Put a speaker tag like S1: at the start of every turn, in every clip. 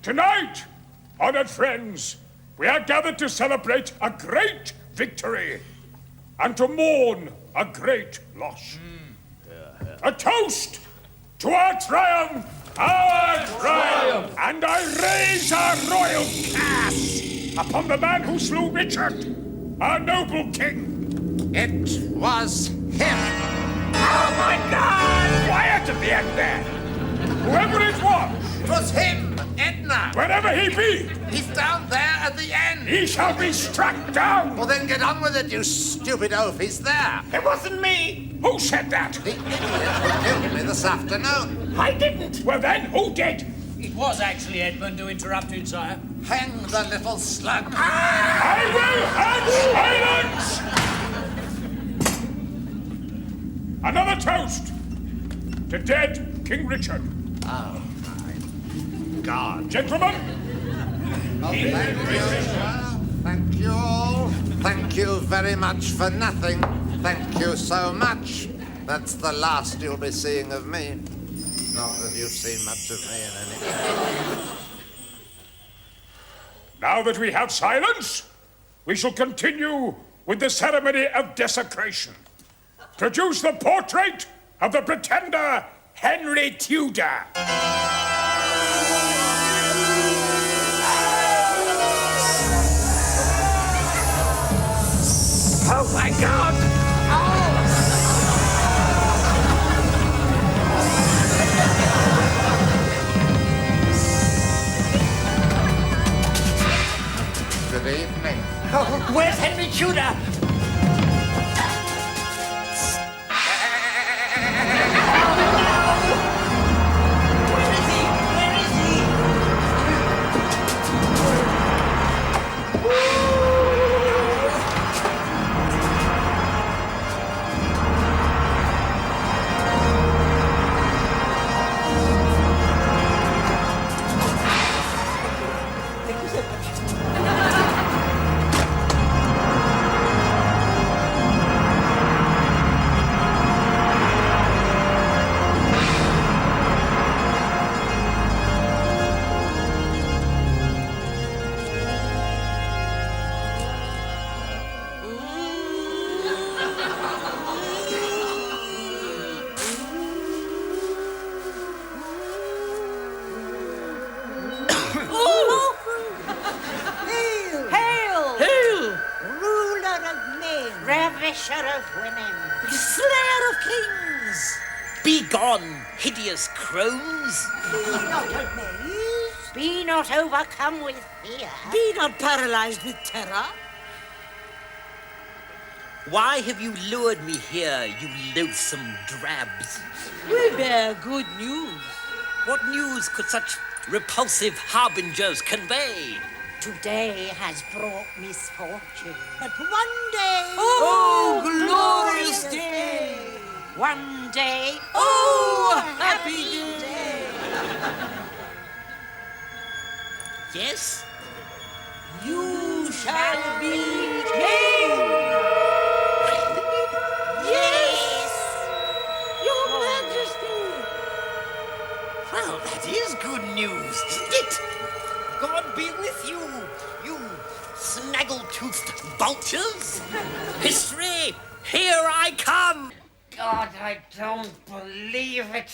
S1: Tonight, honored friends, we are gathered to celebrate a great victory and to mourn a great loss. A toast to our triumph! Our triumph! And I raise our royal curse upon the man who slew Richard, our noble king.
S2: It was him.
S1: Oh my God! Quiet at the end there! Whoever it was!
S2: It was him, Edna.
S1: Wherever he be!
S2: He's down there at the end.
S1: He shall be struck down!
S2: Well, then get on with it, you stupid oaf. He's there.
S1: It wasn't me! Who said that?
S2: The idiot who killed me this afternoon.
S1: I didn't! Well then, who did?
S3: It was actually Edmund who interrupted, sire.
S2: Hang the little slug.
S1: I will have silence! Another toast to dead King Richard.
S2: Oh, my God.
S1: Gentlemen,
S2: Oh, thank you, sir. Thank you all. Thank you very much for nothing. Thank you so much. That's the last you'll be seeing of me. Not that you've seen much of me in any case.
S1: now that we have silence, we shall continue with the ceremony of desecration. Produce the portrait of the pretender Henry Tudor. Oh my God!
S2: Good evening.
S3: Oh, where's Henry Tudor?
S4: Ravisher of women,
S5: Slayer of kings!
S3: Begone, hideous crones!
S5: Be not amazed.
S4: be not overcome with fear.
S5: Be not paralyzed with terror.
S3: Why have you lured me here, you loathsome drabs?
S5: We bear good news.
S3: What news could such repulsive harbingers convey?
S4: Today has brought misfortune.
S5: But one day...
S3: Oh, glorious day!
S4: One day,
S5: Oh, happy day!
S3: Yes?
S5: You shall be king! Yes! Your Majesty!
S3: Well, that is good news, isn't it? God be with you, you snaggle-toothed vultures! History, here I come!
S4: God, I don't believe it.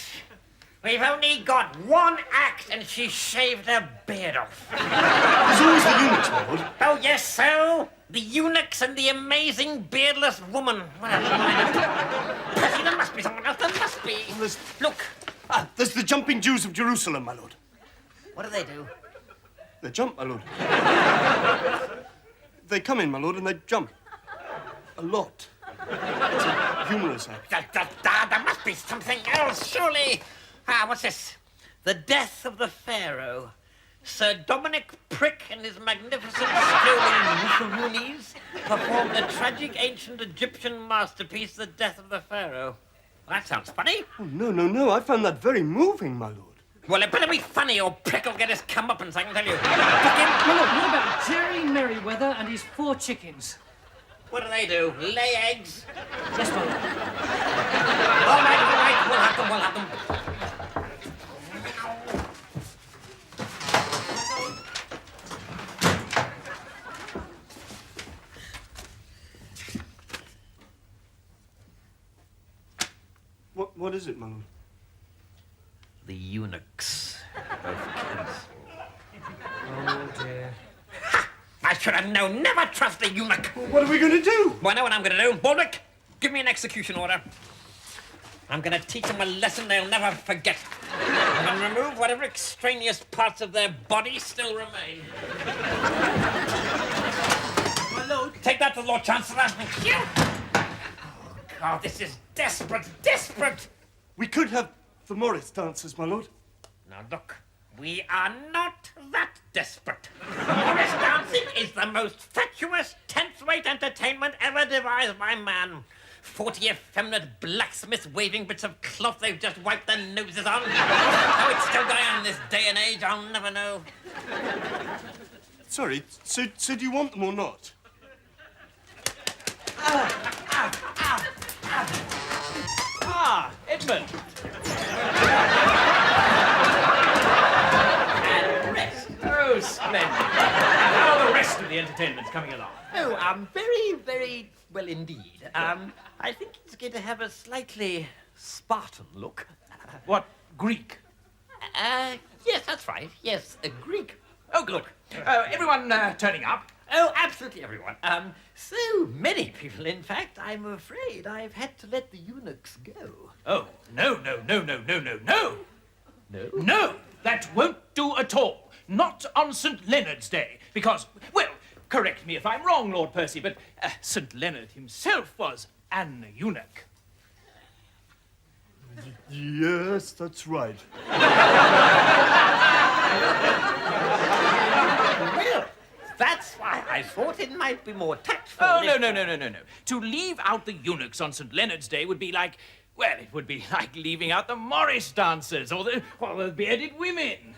S4: We've only got one act and she shaved her beard off.
S6: There's always the eunuchs, my lord.
S4: Oh, yes, so? The eunuchs and the amazing beardless woman. Whatever. Percy, there must be someone else. There must be. Look.
S6: There's the jumping Jews of Jerusalem, my lord.
S4: What do they do?
S6: They jump, my lord. They come in, my lord, and they jump. A lot. It's a humorous act.
S4: There must be something else, surely. What's this? The Death of the Pharaoh. Sir Dominic Prick and his magnificent strolling Muffaroonies performed the tragic ancient Egyptian masterpiece, The Death of the Pharaoh. Well, that sounds funny.
S6: Oh, no. I found that very moving, my lord.
S4: Well, it better be funny or Prick will get his comeuppance, I can tell you.
S7: Well, look, what about Jerry Merriweather and his 4 chickens?
S4: What do? Lay eggs?
S7: Yes, my lord.
S4: All right. We'll have them.
S6: is it, my lord?
S4: The eunuchs of council.
S7: Oh, dear.
S4: I should have known. Never trust a eunuch.
S6: What are we going to do?
S4: Well, I know what I'm going to do. Baldric, give me an execution order. I'm going to teach them a lesson they'll never forget. I'm going to remove whatever extraneous parts of their body still remain.
S6: My lord.
S4: Take that to the Lord Chancellor. Thank you. Oh, God, this is desperate, desperate.
S6: We could have the Morris dancers, my lord.
S4: Now, look, we are not that desperate. Morris dancing is the most fatuous, 10th-rate entertainment ever devised by man. 40 effeminate blacksmiths waving bits of cloth they've just wiped their noses on. How it's still going on in this day and age, I'll never know.
S6: Sorry, so do you want them or not?
S8: Ah, Edmund.
S4: And rest.
S8: Oh, splendid. How are the rest of the entertainments coming along?
S4: Oh, very, very well indeed. I think it's going to have a slightly Spartan look.
S8: What, Greek?
S4: Yes, that's right. Yes, a Greek.
S8: Oh, look. Everyone turning up.
S4: Oh, absolutely everyone. So many people, in fact, I'm afraid I've had to let the eunuchs go.
S8: Oh, no. No, that won't do at all. Not on St. Leonard's Day. Because, well, correct me if I'm wrong, Lord Percy, but St. Leonard himself was an eunuch.
S6: Yes, that's right.
S4: Well, that's why I thought it might be more tactful.
S8: Oh, no. To leave out the eunuchs on St. Leonard's Day would be like, well, it would be like leaving out the Morris dancers or the bearded women.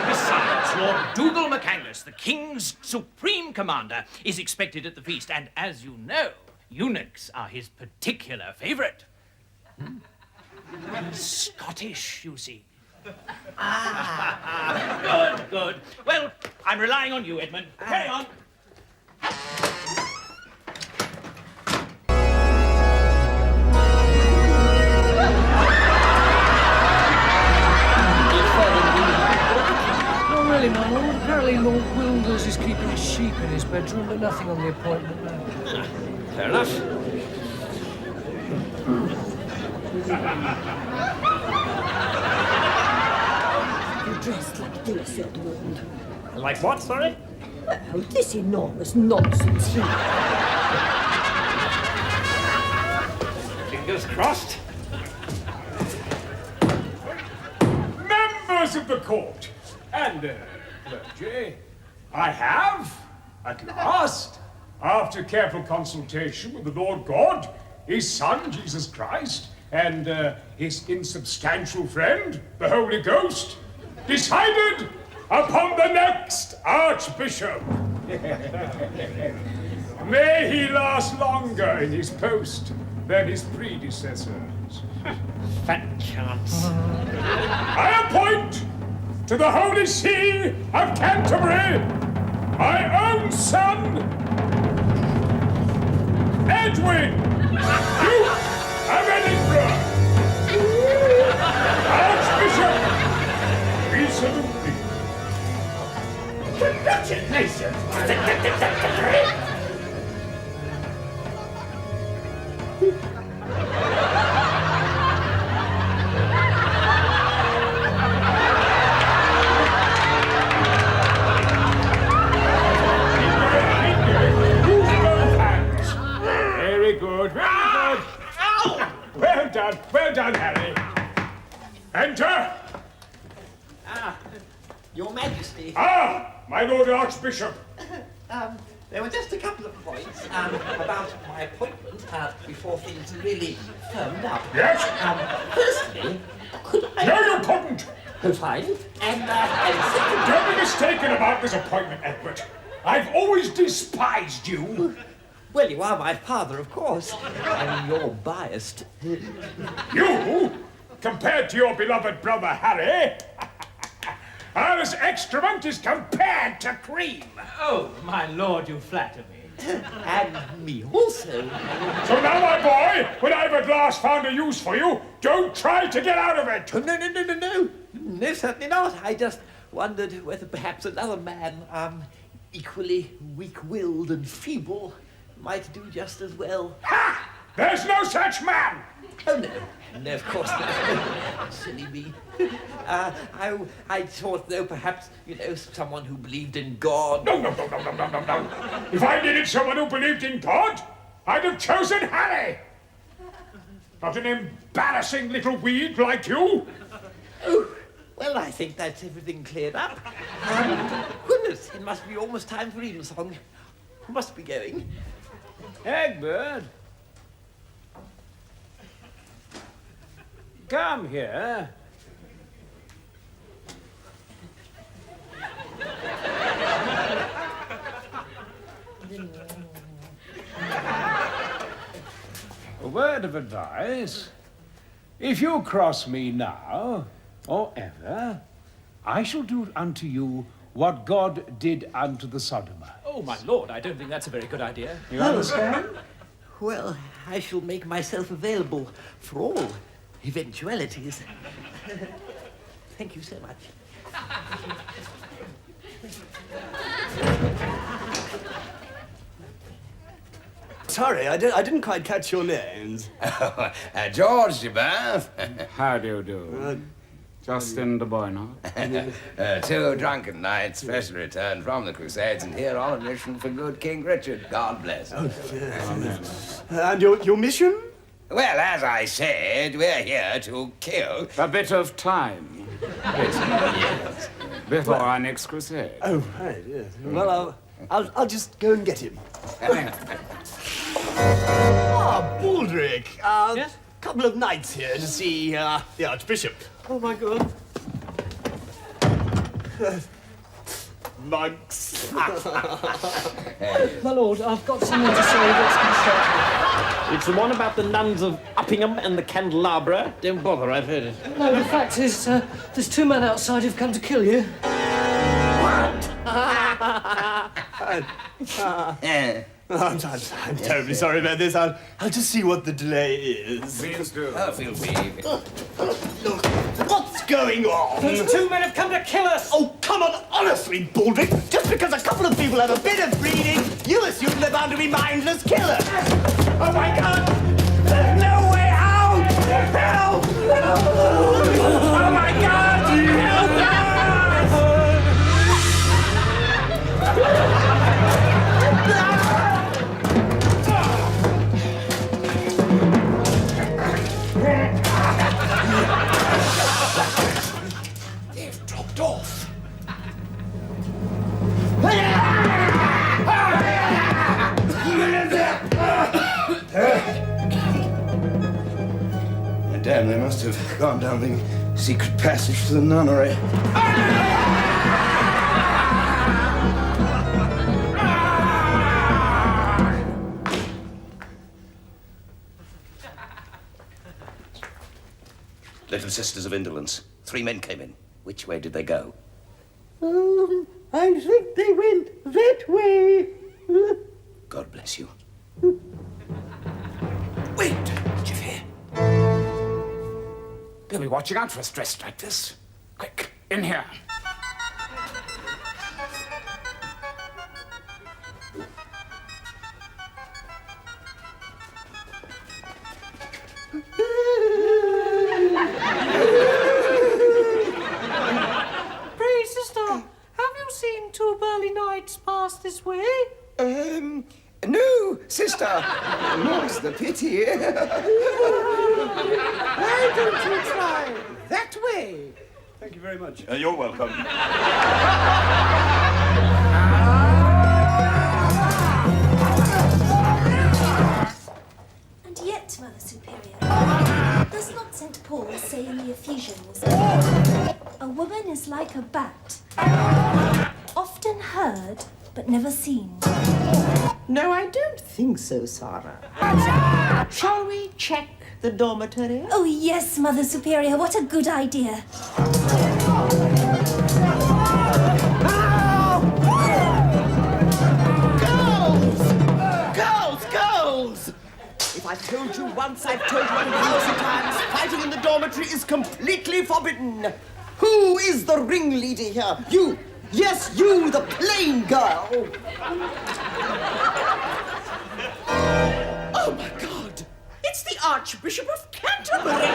S8: Besides, Lord Dougal McCandless, the King's supreme commander, is expected at the feast, and as you know, eunuchs are his particular favourite. Scottish, you see. Good. Well, I'm relying on you, Edmund. Carry on.
S7: Not really, my lord. Apparently Lord Wilders is keeping a sheep in his bedroom, but nothing on the appointment now.
S4: Fair enough.
S5: You're dressed like this, Edmund.
S4: Like what, sorry?
S5: Well, this enormous nonsense here.
S4: Fingers crossed.
S1: Members of the court and clergy, I have, at last, after careful consultation with the Lord God, his Son, Jesus Christ, and his insubstantial friend, the Holy Ghost, decided upon the next Archbishop. May he last longer in his post than his predecessors.
S4: Fat chance.
S1: I appoint to the Holy See of Canterbury my own son, Edwin, Duke of Edinburgh. Archbishop, we salute thee.
S4: Congratulations.
S1: Use both hands. Very good, very good. Well done, Harry. Enter.
S4: Your Majesty.
S1: My Lord Archbishop.
S4: There were just a couple of points about my appointment before things really firmed up.
S1: Yes?
S4: Firstly, could I...
S1: No, you couldn't.
S4: Oh, fine. And secondly...
S1: Don't be mistaken about this appointment, Edward. I've always despised you.
S4: Well, you are my father, of course. And you're biased.
S1: You, compared to your beloved brother Harry, are as excrement as compared to cream.
S8: Oh, my lord, you flatter me.
S4: And me also.
S1: So now, my boy, when I've at last found a use for you, don't try to get out of it.
S4: Oh, no. No, certainly not. I just wondered whether perhaps another man, equally weak-willed and feeble, might do just as well.
S1: Ha! There's no such man!
S4: Oh, no, of course not. Silly me. I thought, though, perhaps, someone who believed in God.
S1: No. If I needed someone who believed in God, I'd have chosen Harry. Not an embarrassing little weed like you.
S4: Oh, well, I think that's everything cleared up. Goodness, it must be almost time for Evensong. Must be going.
S9: Egbert! Come here. A word of advice. If you cross me now, or ever, I shall do unto you what God did unto the Sodomer.
S8: Oh, my lord, I don't think that's a very good idea.
S9: You understand?
S4: Well, I shall make myself available for all eventualities. Thank you so much.
S6: Sorry, I didn't quite catch your names.
S10: George de Bath.
S9: How do you do? Justin de Boyno.
S10: 2 drunken knights, freshly returned from the Crusades, and here on a mission for good King Richard. God bless.
S6: And your mission?
S10: Well, as I said, we're here to kill.
S9: A bit of time.
S10: Yes.
S9: Before our next crusade.
S6: Oh, right, yes. Well, I'll just go and get him. Baldric.
S8: Yes?
S6: Couple of knights here to see the Archbishop.
S4: Oh, my God.
S6: Monks.
S7: My lord, I've got something to say that's constructive.
S11: It's the one about the nuns of Uppingham and the candelabra. Don't bother, I've heard it.
S7: No, the fact is, there's 2 men outside who've come to kill you.
S6: I'm terribly sorry about this. I'll just see what the delay is.
S9: Please do.
S10: Oh, feel free.
S6: Look, what's going on?
S11: Those 2 men have come to kill us!
S6: Oh, come on, honestly, Baldric. Just because a couple of people have a bit of breeding, you assume they're bound to be mindless killers. Oh, my God! There's no way out! Help! Oh, my God! Help!
S10: They've dropped off. Damn, they must have gone down the secret passage to the nunnery.
S3: Little Sisters of Indolence. 3 men came in. Which way did they go?
S5: I think they went that way.
S3: God bless you.
S9: Wait! Did you hear? They'll be watching out for us dressed like this. Quick, in here.
S7: Pray, sister, have you seen 2 burly knights pass this way?
S10: No, sister. More's the pity.
S5: Why don't you try that way?
S6: Thank you very much.
S10: You're welcome.
S12: And yet, Mother Superior, does not St. Paul say in the Ephesians, a woman is like a bat, often heard but never seen?
S5: No, I don't think so, Sarah. Shall we check the dormitory?
S12: Oh, yes, Mother Superior, what a good idea.
S5: Girls!
S6: I've told you once, I've told you 1,000 times, fighting in the dormitory is completely forbidden. Who is the ringleader here? You! Yes, you, the plain girl! Oh, my God! It's the Archbishop of Canterbury!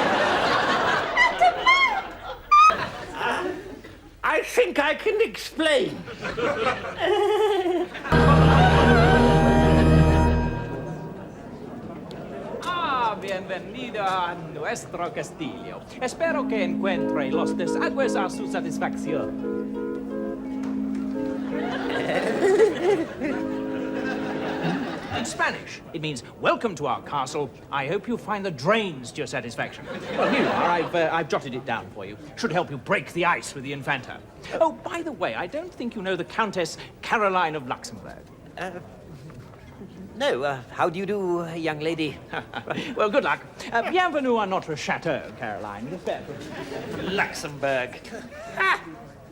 S4: I think I can explain.
S8: Bienvenido a nuestro castillo. Espero que encuentre los desagües a su satisfacción. In Spanish, it means, welcome to our castle. I hope you find the drains to your satisfaction. Well, here you are. I've jotted it down for you. Should help you break the ice with the Infanta. Oh, by the way, I don't think you know the Countess Caroline of Luxembourg.
S3: No, how do you do, young lady?
S8: Well, good luck. Bienvenue à notre château, Caroline.
S3: Luxembourg.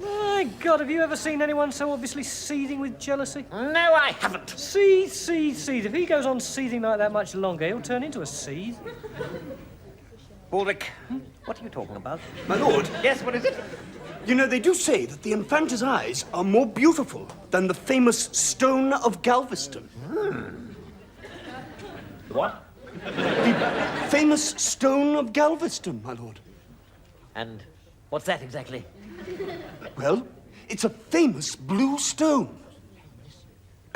S7: My God, have you ever seen anyone so obviously seething with jealousy?
S3: No, I haven't.
S7: Seethe. If he goes on seething like that much longer, he'll turn into a seethe.
S3: Baldric, what are you talking about?
S6: My lord.
S3: Yes, what is it?
S6: You know, they do say that the Infanta's eyes are more beautiful than the famous stone of Galveston.
S3: What?
S6: The famous stone of Galveston, my lord.
S3: And what's that exactly?
S6: Well, it's a famous blue stone.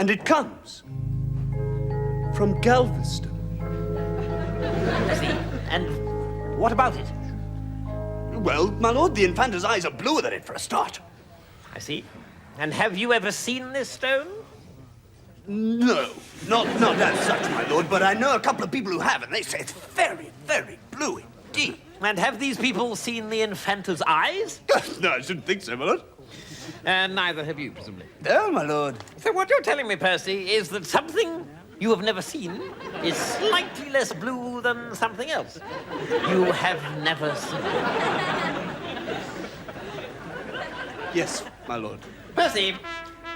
S6: And it comes from Galveston.
S3: I see. And what about it?
S6: Well, my lord, the Infanta's eyes are bluer than it for a start.
S3: I see. And have you ever seen this stone?
S6: No, not as such, my lord, but I know a couple of people who have, and they say it's very, very blue indeed.
S3: And have these people seen the Infanta's eyes?
S6: No, I shouldn't think so, my lord.
S3: And neither have you, presumably.
S6: No, my lord.
S3: So what you're telling me, Percy, is that something you have never seen is slightly less blue than something else you have never seen.
S6: Yes, my lord.
S3: Percy,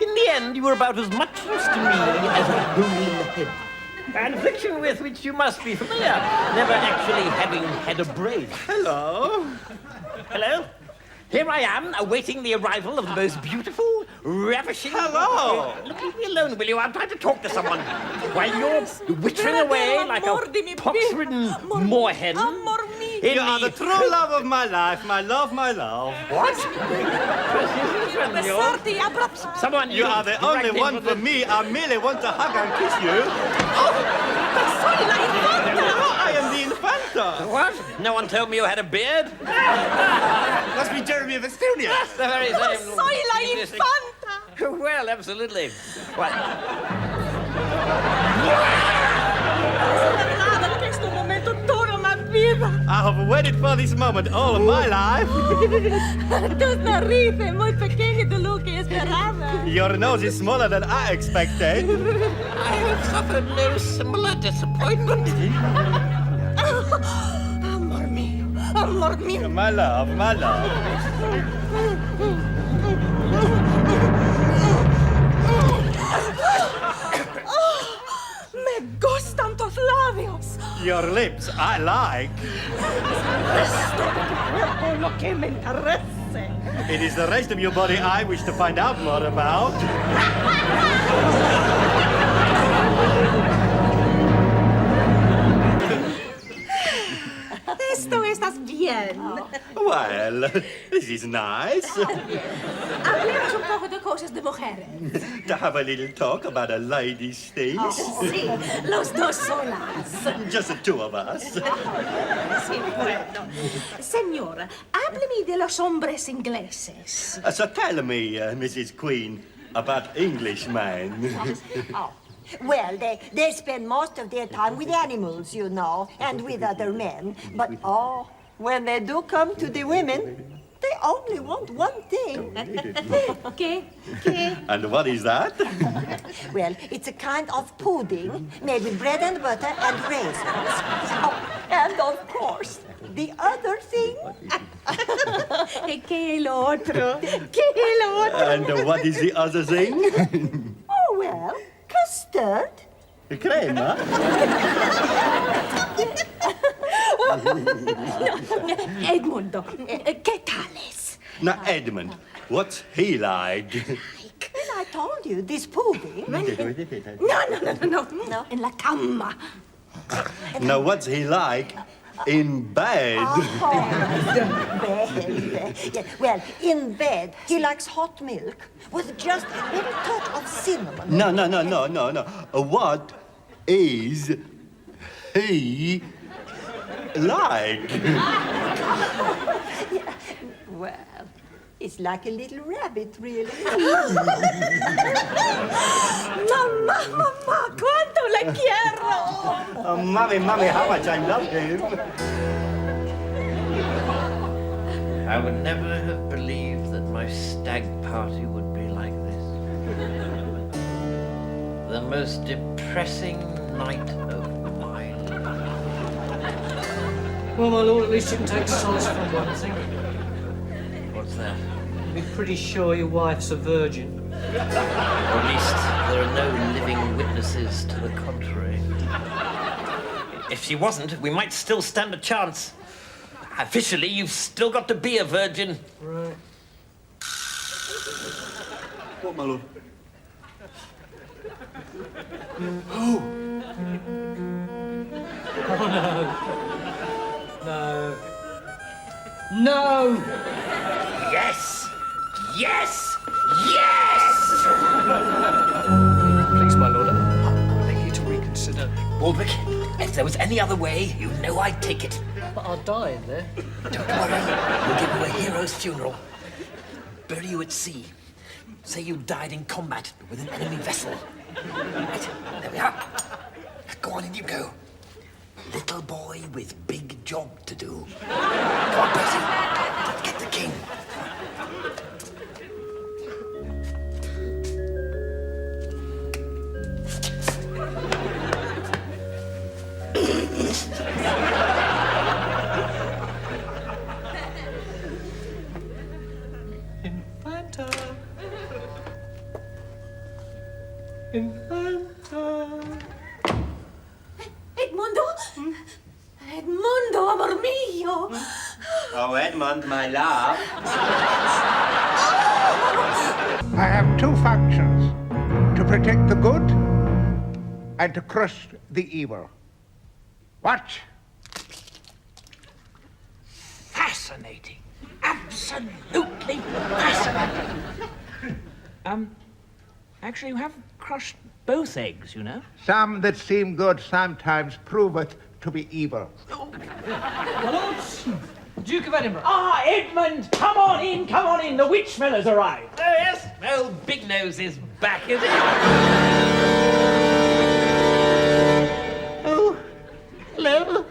S3: in the end, you were about as much use to me as a hole in the head. An affliction with which you must be familiar, never actually having had a brain.
S6: Hello.
S3: Hello? Here I am, awaiting the arrival of the most beautiful, ravishing...
S6: Hello!
S3: Leave me alone, will you? I'm trying to talk to someone. While you're wittering away like a pox-ridden moorhen...
S6: You are the true love of my life, my love, my love.
S3: What? Someone
S6: You are the only one for me. I merely want to hug and kiss you. I am the Infanta.
S3: What? No one told me you had a beard?
S6: Must be Jeremy of Estonia.
S3: That's the very same.
S12: Soy la Infanta.
S3: Well, absolutely. What?
S6: I have waited for this moment all of my life.
S12: Tus narices muy pequeñas de lo que esperaba.
S6: Your nose is smaller than I expected.
S3: I have suffered no similar disappointment.
S12: Amor mío.
S6: My love, my love.
S12: Me gustan tus labios.
S6: Your lips, I like.
S12: Lo que me interesa.
S6: It is the rest of your body I wish to find out more about.
S12: Esto estás bien.
S6: Well, this is nice.
S12: Hablemos un poco de cosas de mujeres.
S6: To have a little talk about a lady's things.
S12: Sí, los dos solas.
S6: Just the two of us.
S12: Sí, bueno. Señora, hábleme de los hombres ingleses.
S6: So tell me, Mrs. Queen, about Englishmen.
S13: Well, they spend most of their time with animals, you know, and with other men. But, when they do come to the women, they only want one thing.
S12: ¿Qué?
S6: And what is that?
S13: Well, it's a kind of pudding made with bread and butter and raisins. Oh, and of course, the other thing.
S12: ¿Qué el otro? ¿Qué el otro?
S6: And what is the other thing?
S13: Oh, well, custard.
S14: Crema?
S13: Edmondo, ¿qué tales?
S14: Now, Edmund, what's he like?
S13: Well, I told you, this pudding. No, in la cama.
S14: Now, what's he like in bed?
S13: Bed. Yeah, well, in bed, he likes hot milk with just a little touch of cinnamon.
S14: No. What is he like?
S13: Yeah, well, it's like a little rabbit, really. Mamma, quanto le quiero!
S14: Oh, Mommy, how much I love him.
S3: I would never have believed that my stag party would be like this. The most depressing night of my life.
S7: Well, my lord, at least you can take solace from one thing.
S3: What's that?
S7: You'd be pretty sure your wife's a virgin.
S3: Or at least there are no living witnesses to the contrary. If she wasn't, we might still stand a chance. Officially, you've still got to be a virgin.
S7: Right.
S14: What, my lord?
S7: Oh, no. No!
S4: Yes! Yes! Yes!
S7: Please, my lord, I beg you to reconsider.
S4: Baldric, if there was any other way, you know I'd take it.
S7: But I'll die in there.
S4: Don't worry, we'll give you a hero's funeral. Bury you at sea. Say you died in combat with an enemy vessel. Right, there we are. Go on, in you go. Little boy with big job to do. Come on, Percy. Get the king.
S7: Infanta. Infanta.
S13: Edmondo? Edmondo, amor mio!
S14: Oh, Edmund, my love.
S15: I have two functions: to protect the good and to crush the evil. Watch.
S4: Fascinating. Absolutely fascinating.
S8: Actually, you have crushed both eggs, you know.
S15: Some that seem good sometimes proveth to be evil.
S7: My lords, Duke of Edinburgh.
S8: Ah, Edmund! Come on in! The Witchville has arrived.
S3: Oh, yes? Well, Big Nose is back, is he? Oh, hello.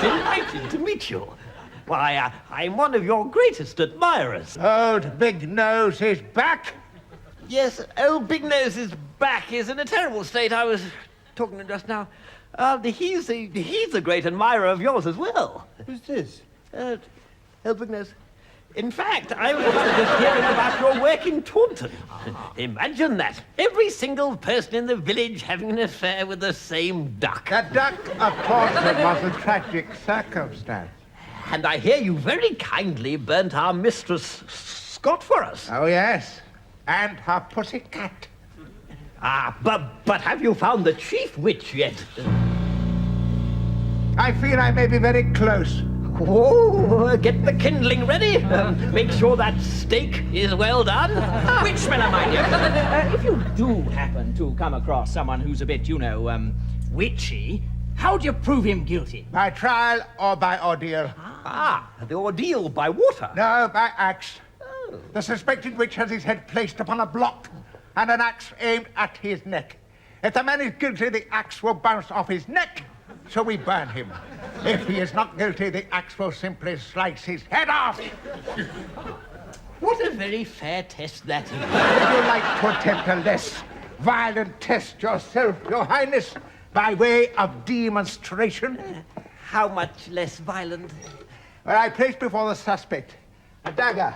S3: Delighted to meet you. Why, I'm one of your greatest admirers.
S15: Old Big Nose is back.
S3: Yes, old Big Nose is back. Is in a terrible state. I was talking to him just now. He's a great admirer of yours as well.
S14: Who's this?
S3: Old Big Nose. In fact, I was just hearing about your work in Taunton. Imagine that. Every single person in the village having an affair with the same duck.
S15: The duck of Taunton was a tragic circumstance.
S3: And I hear you very kindly burnt our mistress Scott for us.
S15: Oh, yes. And her pussycat.
S3: But have you found the chief witch yet?
S15: I feel I may be very close.
S3: Oh, get the kindling ready. Make sure that steak is well done.
S8: Witchmiller, my dear. If you do happen to come across someone who's a bit, witchy, how do you prove him guilty?
S15: By trial or by ordeal?
S3: The ordeal by water?
S15: No, by axe. The suspected witch has his head placed upon a block and an axe aimed at his neck. If the man is guilty, the axe will bounce off his neck, so we burn him. If he is not guilty, the axe will simply slice his head off.
S3: What a very fair test that is.
S15: Would you like to attempt a less violent test yourself, Your Highness, by way of demonstration?
S3: How much less violent?
S15: Well, I place before the suspect a dagger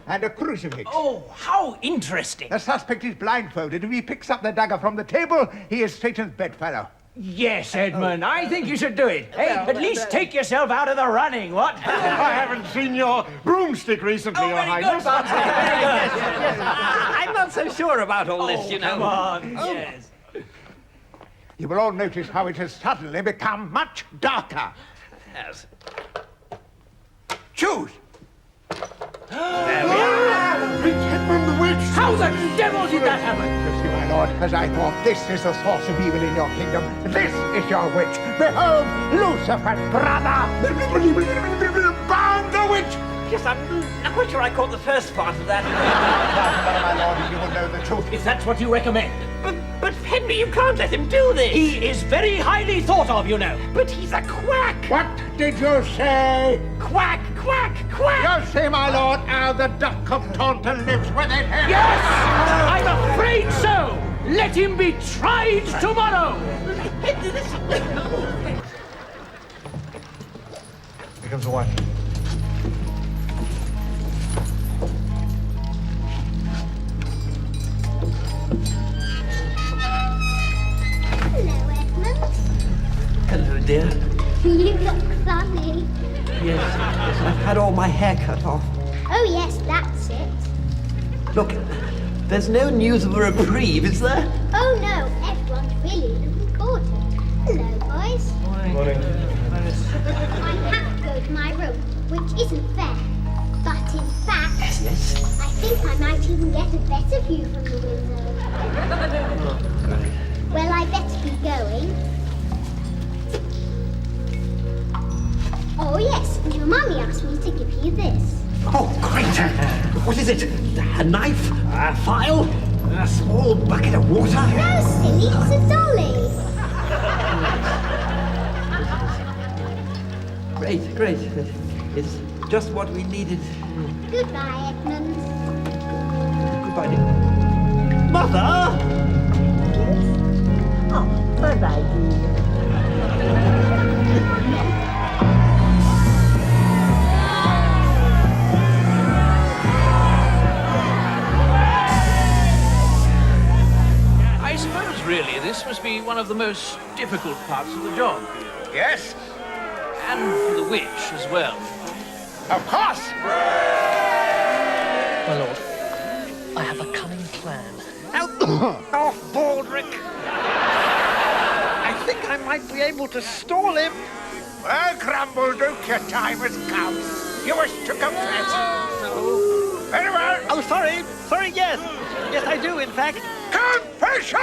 S15: and a crucifix.
S8: Oh, how interesting.
S15: The suspect is blindfolded. If he picks up the dagger from the table, he is Satan's bedfellow.
S8: Yes, Edmund, I think you should do it. Hey, at least take yourself out of the running, what?
S16: I haven't seen your broomstick recently, Your Highness.
S4: I'm not so sure about all this, you know.
S8: Come on, yes.
S15: You will all notice how it has suddenly become much darker.
S4: Yes.
S15: Choose!
S8: There we are!
S16: Edmund the Witch!
S8: How the devil did that happen?
S15: You see, my lord, as I thought, this is the source of evil in your kingdom. This is your witch. Behold, Lucifer's brother! Bound the witch!
S4: Yes, I'm not quite sure I caught the first part of that.
S15: My lord, you will know the truth.
S8: If that's what you recommend.
S4: But Henry, you can't let him do this.
S8: He is very highly thought of, you know.
S4: But he's a quack.
S15: What did you say?
S4: Quack, quack, quack.
S15: You see, my lord, how the Duck of Taunton lives within him.
S8: Yes! I'm afraid so! Let him be tried tomorrow!
S15: Here comes the wife.
S17: Hello, Edmund.
S3: Hello, dear.
S17: You look funny.
S3: Yes, I've had all my hair cut off.
S17: Oh, yes, that's it.
S3: Look, there's no news of a reprieve, is there?
S17: Oh, no, everyone's really looking forward to it. Hello, boys.
S3: Morning.
S17: I have to go to my room, which isn't fair. But in fact,
S3: Yes?
S17: I think I might even get a better view from the window.
S3: Oh, great.
S17: Well, I better be going. Oh, yes, and your mummy asked me to give you this.
S3: Oh, great! What is it? A knife? A file? A small bucket of water?
S17: No, silly, it's a dolly.
S3: Great. It's just what we needed.
S17: Goodbye, Edmund.
S3: Goodbye, dear. Mother!
S13: Oh, bye-bye, dear.
S8: I suppose, really, this must be one of the most difficult parts of the job.
S15: Yes?
S8: And for the witch as well.
S15: Of course!
S11: My lord, I have a cunning plan.
S4: Oh, Baldric. I think I might be able to stall him.
S15: Well, Grumbleduke, your time has come. You wish to confess?
S4: No.
S15: Very well.
S4: Oh, sorry, yes. Yes, I do, in fact.
S15: Confession!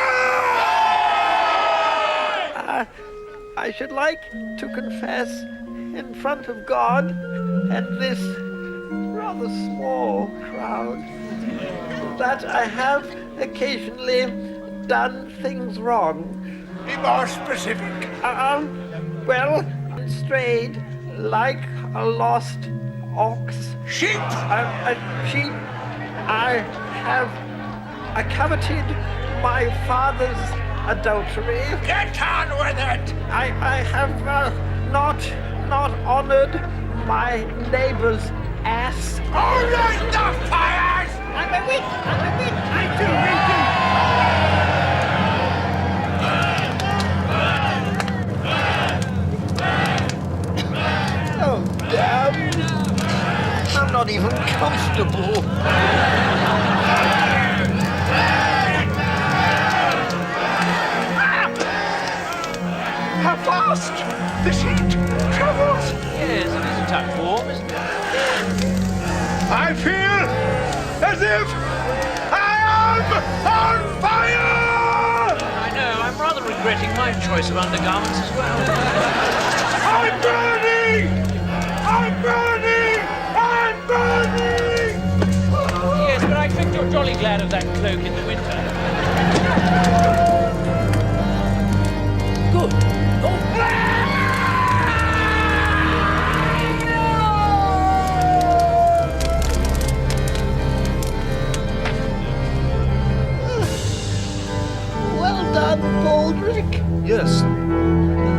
S4: I should like to confess in front of God and this rather small crowd that I have occasionally done things wrong.
S15: Be more specific.
S4: Well, strayed like a lost ox.
S15: Sheep!
S4: A sheep. I have coveted my father's adultery.
S15: Get on with it!
S4: I have not honored my neighbor's ass.
S15: All right, the fires!
S4: I'm a witch! I do Oh, damn. I'm not even comfortable.
S15: How fast this heat travels!
S8: Yes, it is a tough form, isn't it?
S1: I feel as if I am on fire!
S8: I know, I'm rather regretting my choice of undergarments as well.
S1: I'm burning! I'm burning! I'm burning!
S8: Yes, but I expect you're jolly glad of that cloak in the winter. Good.
S4: Well done, Baldric.
S14: Yes,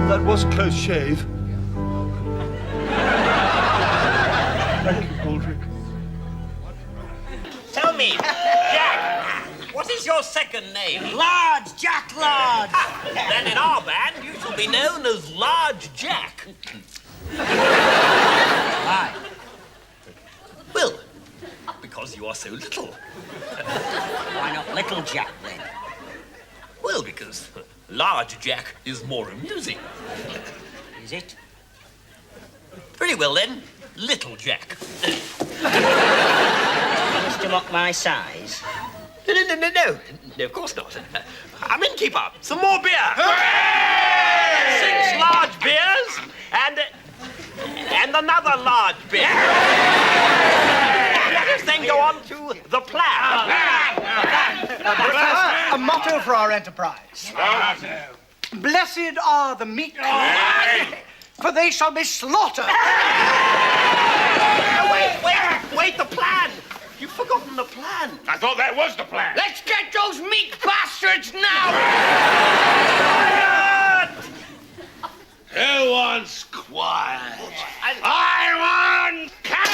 S14: that was close shave. Thank you, Baldric.
S3: me. Jack, what is your second name?
S6: Large, Jack Large.
S3: Then in our band, you shall be known as Large Jack.
S6: Why?
S3: Well, because you are so little.
S6: Why not Little Jack, then?
S3: Well, because Large Jack is more amusing.
S6: Is it?
S3: Very well, then. Little Jack.
S6: Must you mock my size?
S3: No, of course not. I'm innkeeper. Some more beer. 6 large beers and another large beer. Let us then go on to the plan.
S18: A motto for our enterprise. Blessed are the meek, for they shall be slaughtered.
S3: Wait, the plan. You've forgotten the plan.
S1: I thought that was the plan.
S4: Let's get those meek bastards now!
S1: Who wants quiet? I want chaos!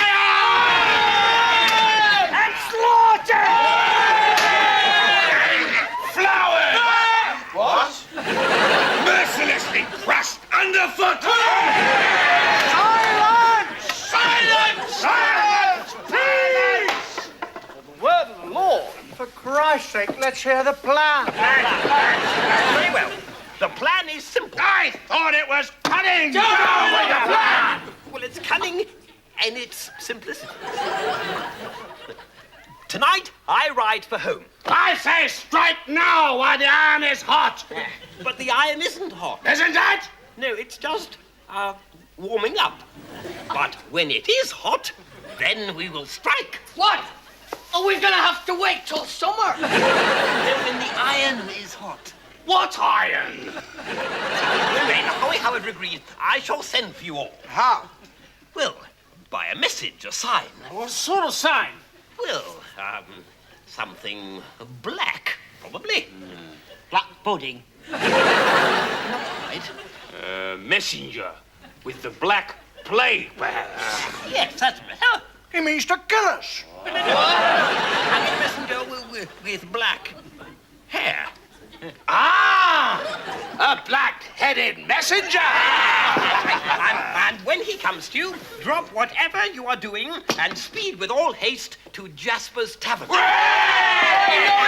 S4: And slaughter!
S1: Flowers! What? Mercilessly crushed underfoot!
S18: Silence!
S1: Silence! Peace!
S18: Word of the Lord. For Christ's sake, let's hear the plan.
S3: Very well. The plan is simple.
S1: I thought it was cunning!
S3: Down with the plan! Well, it's cunning and it's simplicity. Tonight, I ride for home.
S1: I say strike now while the iron is hot!
S3: But the iron isn't hot.
S1: Isn't it?
S3: No, it's just warming up. But when it is hot, then we will strike.
S4: What? Are we gonna have to wait till summer?
S3: Then when the iron is hot.
S1: What iron?
S3: However agreed, I shall send for you all.
S18: How?
S3: Well, by a message, a sign.
S18: What sort of sign?
S3: Well, something black, probably.
S6: Black pudding.
S3: Not quite.
S1: Messenger with the black plague, perhaps.
S3: Yes, that's right.
S18: He means to kill us.
S3: I mean, a messenger with black hair.
S1: Ah! A black-headed messenger!
S3: and when he comes to you, drop whatever you are doing and speed with all haste to Jasper's Tavern.
S4: You know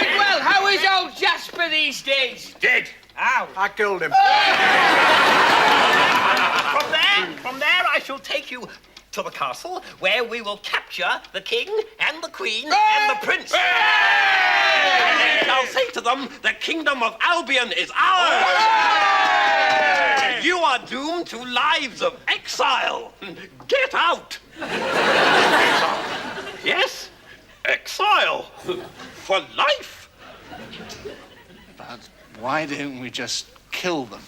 S4: it well. How is old Jasper these days?
S1: Dead.
S3: Ow.
S18: I killed him.
S3: From there, I shall take you to the castle, where we will capture the king and the queen and the prince. And I'll say to them, the kingdom of Albion is ours. You are doomed to lives of exile. Get out. Yes, exile for life.
S19: But why don't we just kill them?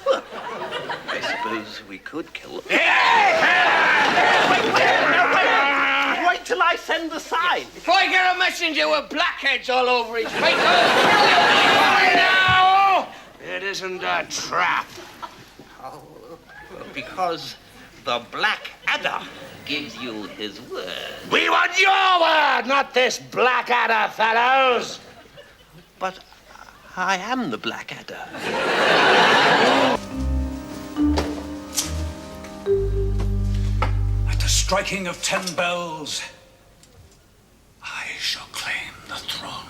S3: Well, I suppose we could kill them. Wait till I send the sign.
S4: If I get a messenger with blackheads all over his face,
S1: now! It isn't a trap.
S3: Oh, because the Blackadder gives you his word.
S1: We want your word, not this Blackadder, fellows.
S3: But I am the Blackadder.
S20: At the striking of 10 bells, I shall claim the throne.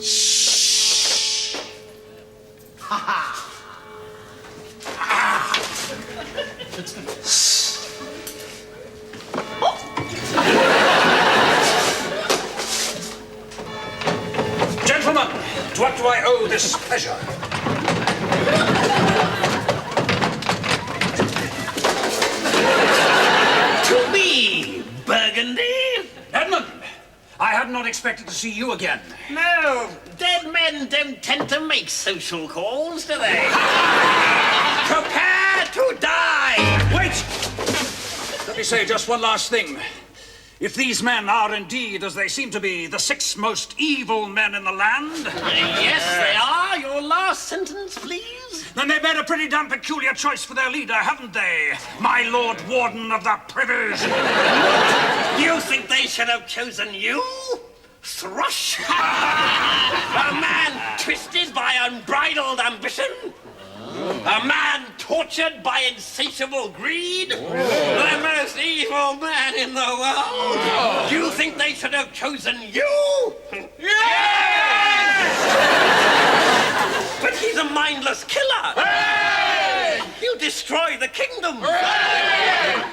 S20: Shh! Ha ha! Gentlemen, to what do I owe this pleasure?
S3: To me, Burgundy.
S20: Edmund, I had not expected to see you again.
S3: No, dead men don't tend to make social calls, do they? Prepare to die!
S20: Wait! Let me say just one last thing. If these men are indeed, as they seem to be, the 6 most evil men in the land...
S3: Yes, they are. Your last sentence, please.
S20: Then they've made a pretty damn peculiar choice for their leader, haven't they? My Lord Warden of the Privies.
S4: You think they should have chosen you? Thrush? A man twisted by unbridled ambition? A man tortured by insatiable greed? The most evil man in the world? Do you think they should have chosen you? Yes! But he's a mindless killer. You destroy the kingdom.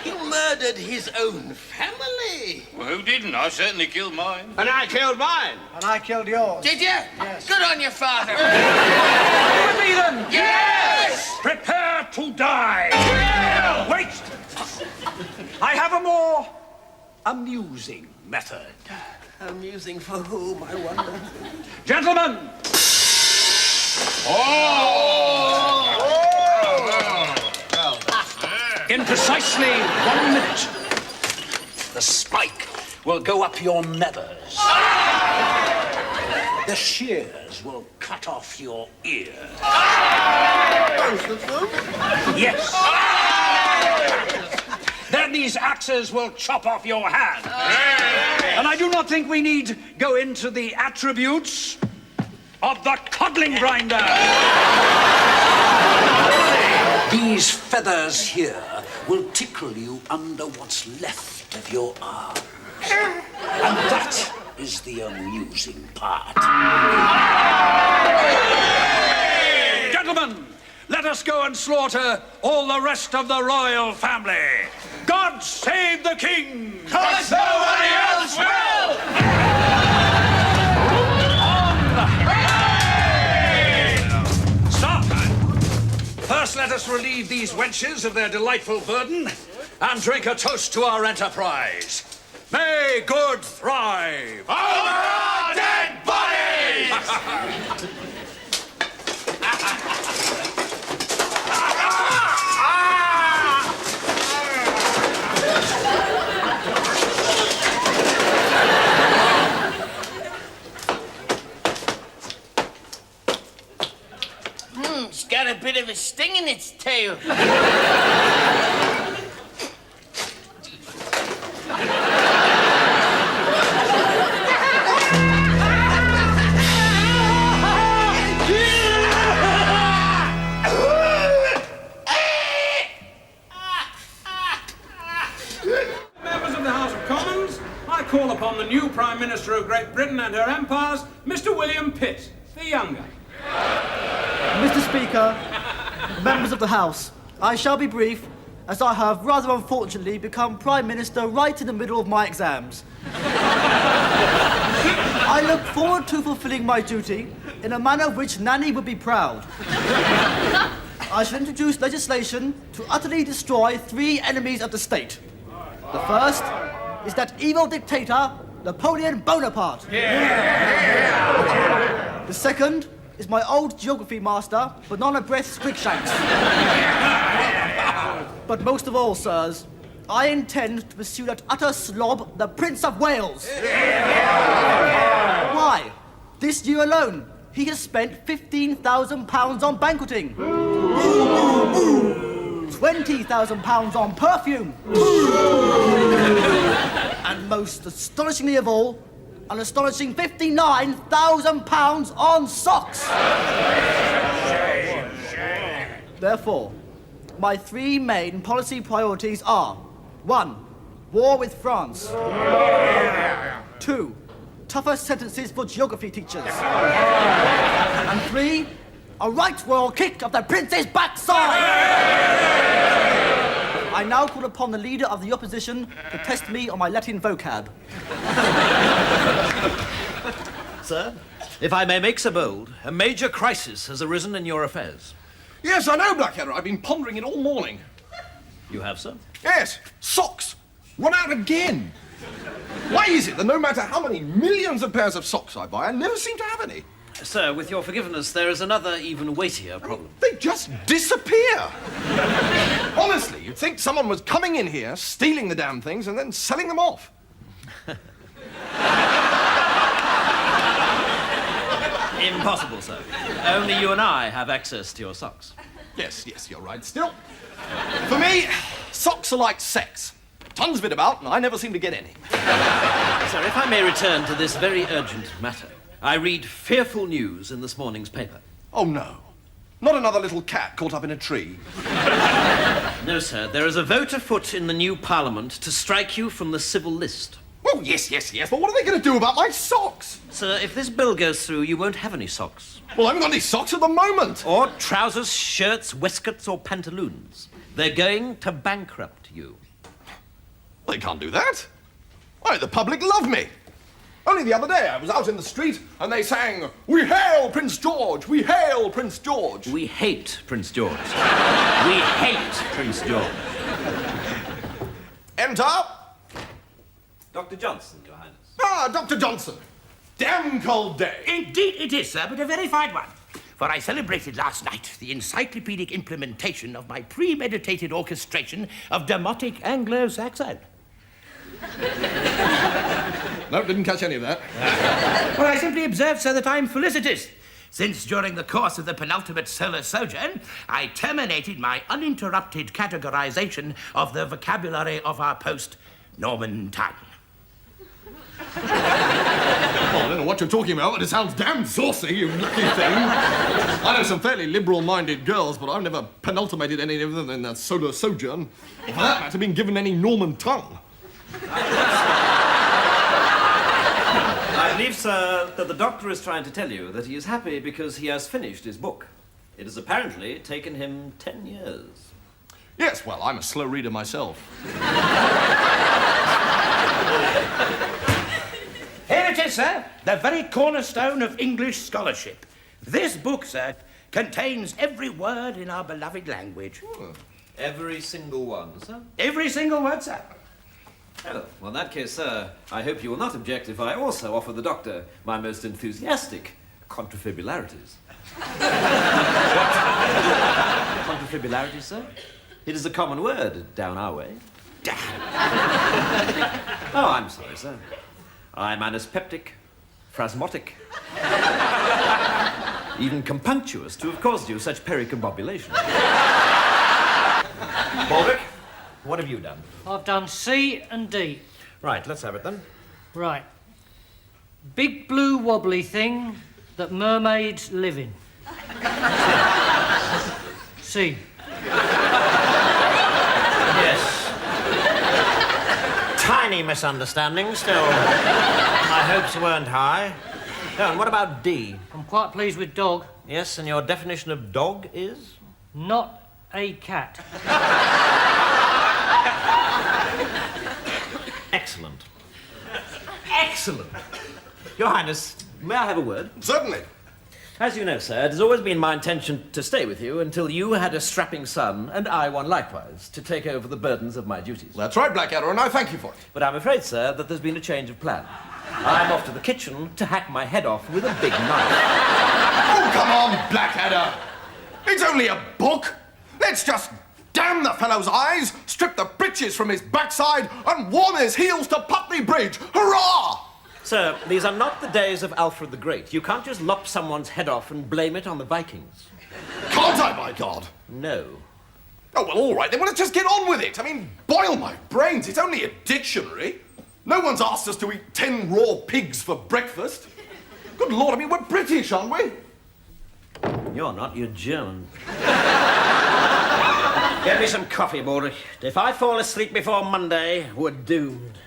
S4: He murdered his own family.
S21: Well, who didn't? I certainly killed mine.
S6: And I killed mine.
S18: And I killed yours.
S21: Did you?
S18: Yes.
S21: Good on your father.
S20: With me then?
S21: Yes!
S20: Prepare to die. Yeah! Wait! I have a more amusing method.
S4: Amusing for whom, I wonder?
S20: Gentlemen! In precisely 1 minute, the spike will go up your nethers. The shears will cut off your ears.
S6: Both of them?
S20: Yes. Then these axes will chop off your hand. And I do not think we need go into the attributes of the coddling grinder. These feathers here will tickle you under what's left of your arm. And that is the amusing part. Gentlemen, let us go and slaughter all the rest of the royal family. God save the king!
S21: 'Cause nobody else will!
S20: Stop! First, let us relieve these wenches of their delightful burden and drink a toast to our enterprise. May good thrive!
S21: Over our dead bodies!
S4: It's got a bit of a sting in its tail.
S8: Members of the House of Commons, I call upon the new Prime Minister of Great Britain and her empires, Mr. William Pitt, the younger.
S22: Mr. Speaker, members of the House, I shall be brief, as I have rather unfortunately become Prime Minister right in the middle of my exams. I look forward to fulfilling my duty in a manner of which Nanny would be proud. I shall introduce legislation to utterly destroy 3 enemies of the state. The first is that evil dictator, Napoleon Bonaparte. The second is my old geography master, Banana Breath Squigshanks. But most of all, sirs, I intend to pursue that utter slob, the Prince of Wales. Why? This year alone, he has spent £15,000 on banqueting. £20,000 on perfume. And most astonishingly of all, an astonishing £59,000 on socks. Therefore, my 3 main policy priorities are: 1, war with France. 2, tougher sentences for geography teachers. And 3, a right royal kick of the prince's backside. I now call upon the leader of the opposition to test me on my Latin vocab.
S23: Sir, if I may make so bold, a major crisis has arisen in your affairs.
S24: Yes, I know, Blackadder. I've been pondering it all morning.
S23: You have, sir?
S24: Yes, socks. Run out again. Why is it that no matter how many millions of pairs of socks I buy, I never seem to have any?
S23: Sir, with your forgiveness, there is another, even weightier problem.
S24: They just disappear. Honestly, you'd think someone was coming in here, stealing the damn things, and then selling them off.
S23: Impossible, sir. Only you and I have access to your socks.
S24: Yes, you're right. Still, for me, socks are like sex. Tons of it about, and I never seem to get any.
S23: Sir, if I may return to this very urgent matter, I read fearful news in this morning's paper.
S24: Oh, no. Not another little cat caught up in a tree.
S23: No, sir. There is a vote afoot in the new Parliament to strike you from the civil list.
S24: Oh, yes. But what are they going to do about my socks?
S23: Sir, if this bill goes through, you won't have any socks.
S24: Well, I haven't got any socks at the moment.
S23: Or trousers, shirts, waistcoats, or pantaloons. They're going to bankrupt you.
S24: They can't do that. Why, the public love me. Only the other day I was out in the street and they sang, "We hail Prince George! We hail Prince George!"
S23: We hate Prince George. We hate Prince George.
S24: Enter.
S23: Dr. Johnson, Your Highness.
S24: Ah, Dr. Johnson. Damn cold day.
S2: Indeed it is, sir, but a very fine one. For I celebrated last night the encyclopedic implementation of my premeditated orchestration of demotic Anglo-Saxon.
S24: No, didn't catch any of that.
S2: Well, I simply observed, sir, that I'm felicitous, since during the course of the penultimate solar sojourn, I terminated my uninterrupted categorization of the vocabulary of our post-Norman tongue.
S24: Oh, I don't know what you're talking about, but it sounds damn saucy, you lucky thing. I know some fairly liberal-minded girls, but I've never penultimated any of them in that solar sojourn. Or for that matter, been given any Norman tongue.
S23: I believe, sir, that the doctor is trying to tell you that he is happy because he has finished his book. It has apparently taken him 10 years.
S24: Yes, well, I'm a slow reader myself.
S2: Here it is, sir, the very cornerstone of English scholarship. This book, sir, contains every word in our beloved language.
S23: Every single one, sir?
S2: Every single word, sir.
S23: Oh, well, in that case, sir, I hope you will not object if I also offer the doctor my most enthusiastic contrafibularities. What? Contrafibularities, sir? It is a common word down our way. Oh, I'm sorry, sir. I'm anaspeptic, phrasmotic, even compunctious to have caused you such pericombobulation. Baldrick, what have you done?
S7: I've done C and D.
S23: Right, let's have it then.
S7: Right. Big blue wobbly thing that mermaids live in. C.
S3: Yes. Tiny misunderstanding, still. My hopes weren't high. Oh, and what about D?
S7: I'm quite pleased with dog.
S3: Yes, and your definition of dog is?
S7: Not a cat.
S23: Excellent. Excellent. Your Highness, may I have a word?
S24: Certainly.
S23: As you know, sir, it has always been my intention to stay with you until you had a strapping son, and I one likewise, to take over the burdens of my duties.
S24: That's right, Blackadder, and I thank you for it.
S23: But I'm afraid, sir, that there's been a change of plan. I'm off to the kitchen to hack my head off with a big knife.
S24: Oh, come on, Blackadder. It's only a book. Let's just damn the fellow's eyes, strip the breeches from his backside, and warm his heels to Putney Bridge. Hurrah!
S23: Sir, these are not the days of Alfred the Great. You can't just lop someone's head off and blame it on the Vikings.
S24: Can't I, by God?
S23: No.
S24: Oh, well, all right, then let's just get on with it. I mean, boil my brains. It's only a dictionary. No one's asked us to eat 10 raw pigs for breakfast. Good Lord, I mean, we're British, aren't we?
S23: You're not, you're German. Get me some coffee, Baldrick. If I fall asleep before Monday, we're doomed.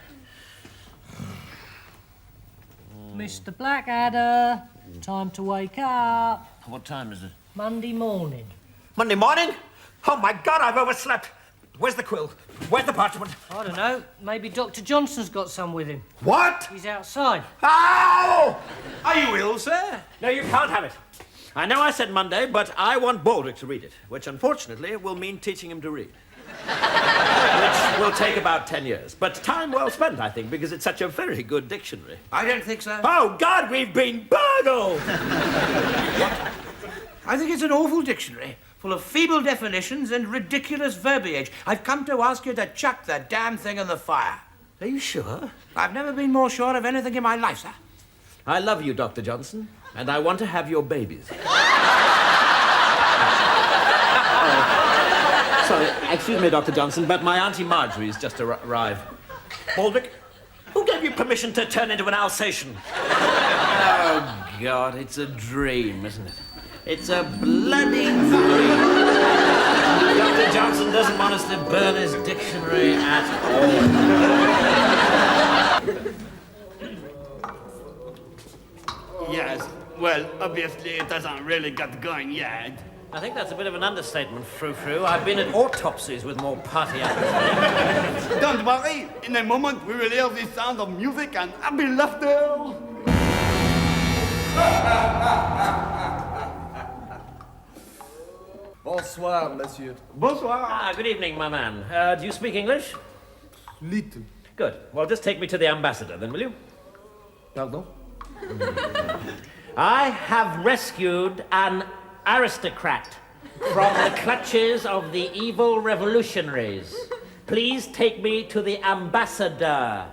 S7: Mr. Blackadder, time to wake up.
S3: What time is it?
S7: Monday morning.
S3: Monday morning? Oh, my God, I've overslept. Where's the quill? Where's the parchment?
S7: I don't know. Maybe Dr. Johnson's got some with him.
S24: What?
S7: He's outside.
S24: Ow!
S23: Are you ill, sir? No, you can't have it. I know I said Monday, but I want Baldrick to read it, which unfortunately will mean teaching him to read. Which will take about 10 years. But time well spent, I think, because it's such a very good dictionary.
S2: I don't think so.
S23: Oh, God, we've been burgled!
S2: I think it's an awful dictionary, full of feeble definitions and ridiculous verbiage. I've come to ask you to chuck the damn thing in the fire.
S23: Are you sure?
S2: I've never been more sure of anything in my life, sir.
S23: I love you, Dr. Johnson, and I want to have your babies. Excuse me, Dr. Johnson, but my Auntie Marjorie's just arrived. Baldric, who gave you permission to turn into an Alsatian? Oh, God, it's a dream, isn't it? It's a bloody dream. Dr. Johnson doesn't want us to burn his dictionary at all.
S5: Yes, well, obviously it hasn't really got going yet.
S3: I think that's a bit of an understatement, Frou-Frou. I've been at autopsies with more party atmosphere.
S5: Don't worry, in a moment we will hear the sound of music and happy laughter.
S9: Bonsoir, monsieur.
S5: Bonsoir.
S3: Ah, good evening, my man. Do you speak English?
S9: Little.
S3: Good. Well, just take me to the ambassador, then, will you?
S9: Pardon?
S3: I have rescued an aristocrat from the clutches of the evil revolutionaries. Please take me to the ambassador.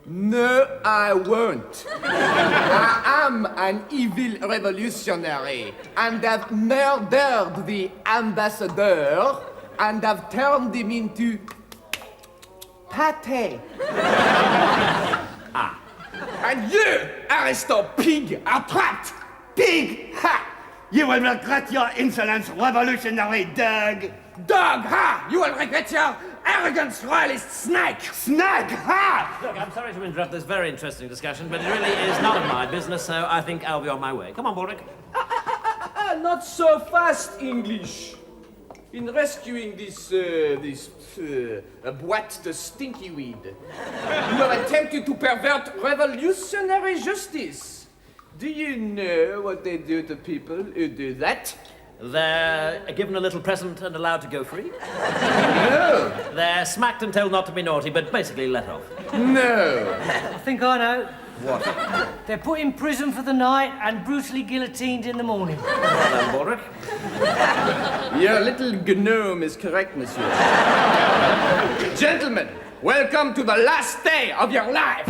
S9: No, I won't. I am an evil revolutionary and have murdered the ambassador and have turned him into pate.
S3: Ah.
S9: And you, aristo pig, are trapped. Pig, ha!
S5: You will regret your insolence, revolutionary dog.
S9: Dog, ha! You will regret your arrogance, royalist snake.
S5: Snake, ha!
S3: Look, I'm sorry to interrupt this very interesting discussion, but it really is none of my business, so I think I'll be on my way. Come on, Baldric.
S9: Not so fast, English. In rescuing this boîte de stinky weed, you have attempted to pervert revolutionary justice. Do you know what they do to people who do that?
S3: They're given a little present and allowed to go free.
S9: No.
S3: They're smacked and told not to be naughty, but basically let off.
S9: No.
S7: I think I know.
S3: What?
S7: They're put in prison for the night and brutally guillotined in the morning.
S3: Well done, Baldric.
S9: Your little gnome is correct, monsieur. Gentlemen, welcome to the last day of your life.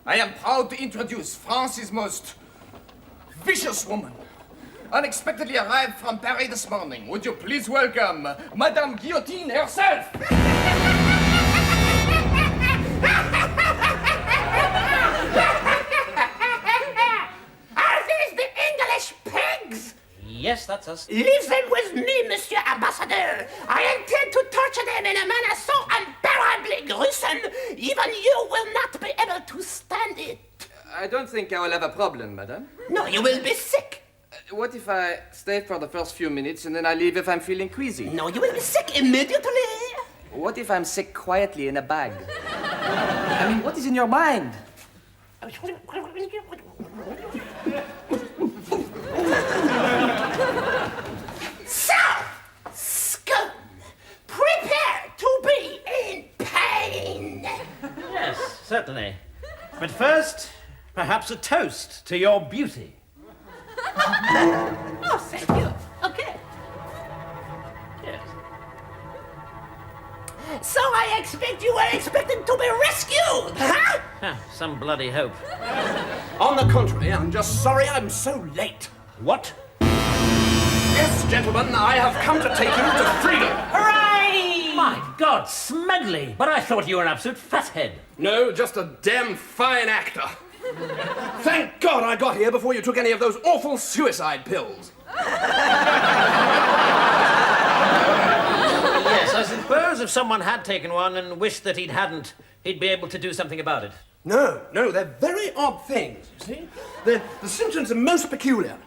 S9: I am proud to introduce France's most vicious woman. Unexpectedly arrived from Paris this morning. Would you please welcome Madame Guillotine herself?
S2: Are these the English pigs?
S3: Yes, that's us.
S2: Leave them with me, Monsieur Ambassador. I intend to torture them in a manner so unbearably gruesome, even you will not be able to stand it.
S9: I don't think I will have a problem, madame.
S2: No, you will be sick.
S9: What if I stay for the first few minutes and then I leave if I'm feeling queasy?
S2: No, you will be sick immediately.
S9: What if I'm sick quietly in a bag? I mean, what is in your mind?
S2: So, scum, prepare to be in pain.
S3: Yes, certainly. But first, perhaps a toast to your beauty.
S2: Oh, thank you. Okay.
S3: Yes.
S2: So I expect you were expected to be rescued, huh?
S3: Some bloody hope.
S9: On the contrary, I'm just sorry I'm so late.
S3: What?
S9: Yes, gentlemen, I have come to take you to freedom.
S3: Hooray! My God, Smedley! But I thought you were an absolute fathead.
S9: No, just a damn fine actor. Thank God I got here before you took any of those awful suicide pills.
S3: Yes, I suppose if someone had taken one and wished that he hadn't, he'd be able to do something about it.
S9: No, they're very odd things, you see. The symptoms are most peculiar.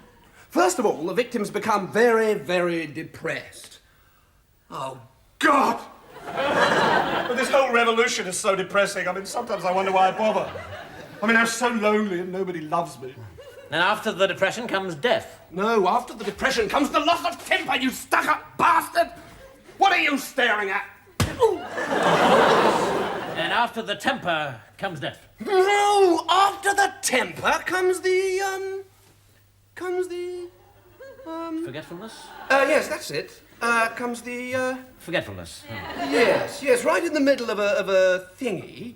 S9: First of all, the victims become very, very depressed. Oh, God!
S16: But this whole revolution is so depressing. I mean, sometimes I wonder why I bother. I mean, I'm so lonely and nobody loves me.
S3: And after the depression comes death.
S9: No, after the depression comes the loss of temper, you stuck-up bastard! What are you staring at?
S3: And after the temper comes death.
S9: No, after the temper comes the,
S3: Forgetfulness?
S9: Yes, that's it. Comes the,
S3: Forgetfulness.
S9: Yes, right in the middle of a thingy,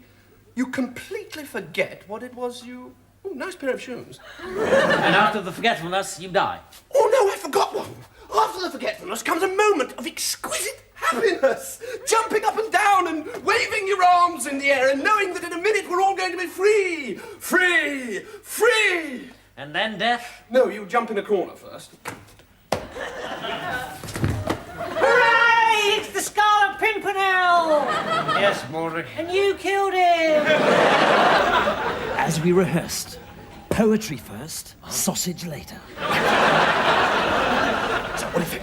S9: you completely forget what it was you... Oh, nice pair of shoes.
S3: And after the forgetfulness, you die.
S9: Oh, no, I forgot one. After the forgetfulness comes a moment of exquisite happiness. Jumping up and down and waving your arms in the air and knowing that in a minute we're all going to be free. Free! Free!
S3: And then death?
S9: No, you jump in a corner first.
S7: Hooray! It's the Scarlet Pimpernel!
S3: Yes, Mordred.
S7: And you killed him!
S10: As we rehearsed, poetry first, sausage later.
S24: So what if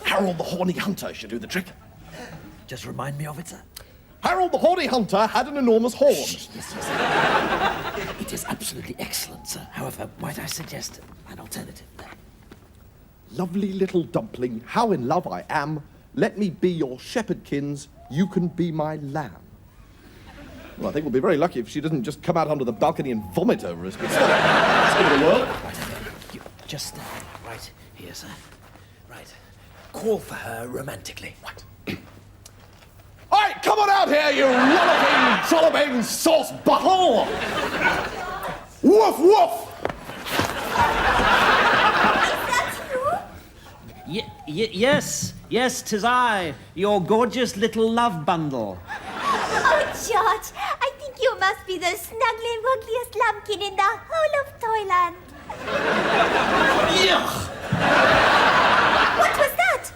S24: Harold the Horny Hunter should do the trick?
S10: Just remind me of it, sir.
S24: Harold the Horny Hunter had an enormous horn.
S10: Yes. It is absolutely excellent, sir. However, might I suggest an alternative?
S24: Lovely little dumpling, how in love I am. Let me be your shepherdkins, you can be my lamb. Well, I think we'll be very lucky if she doesn't just come out onto the balcony and vomit over us. But still, let's give it a whirl.
S10: You just right here, sir. Right. Call for her romantically. Right.
S24: All right, come on out here, you rollicking, trolloping sauce bottle! Woof, woof!
S8: Yes, 'tis I, your gorgeous little love bundle.
S12: Oh, George, I think you must be the snuggly, wuggliest lumpkin in the whole of Toyland.
S8: Yuck!
S12: What was that?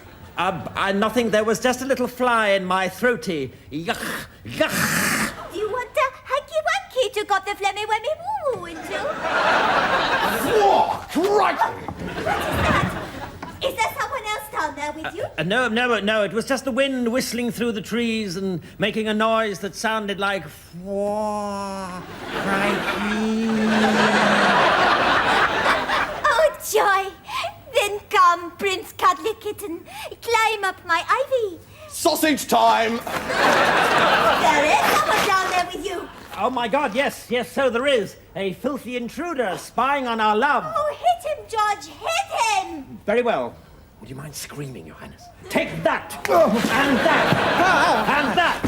S8: Nothing. There was just a little fly in my throaty. Yuck! Yuck!
S12: Do you want a hanky-wanky to got the flemmy wemmy woo-woo into?
S24: Whoa, crikey!
S12: Is there someone else down there with you?
S8: No. It was just the wind whistling through the trees and making a noise that sounded like
S12: Oh, joy! Then come, Prince Cuddly Kitten. Climb up my ivy.
S24: Sausage time!
S12: There is someone down there with you.
S8: Oh, my God, yes, so there is. A filthy intruder spying on our love.
S12: Oh, hit him, George, hit him!
S8: Very well. Would you mind screaming, Your Highness? Take that! And that! And that!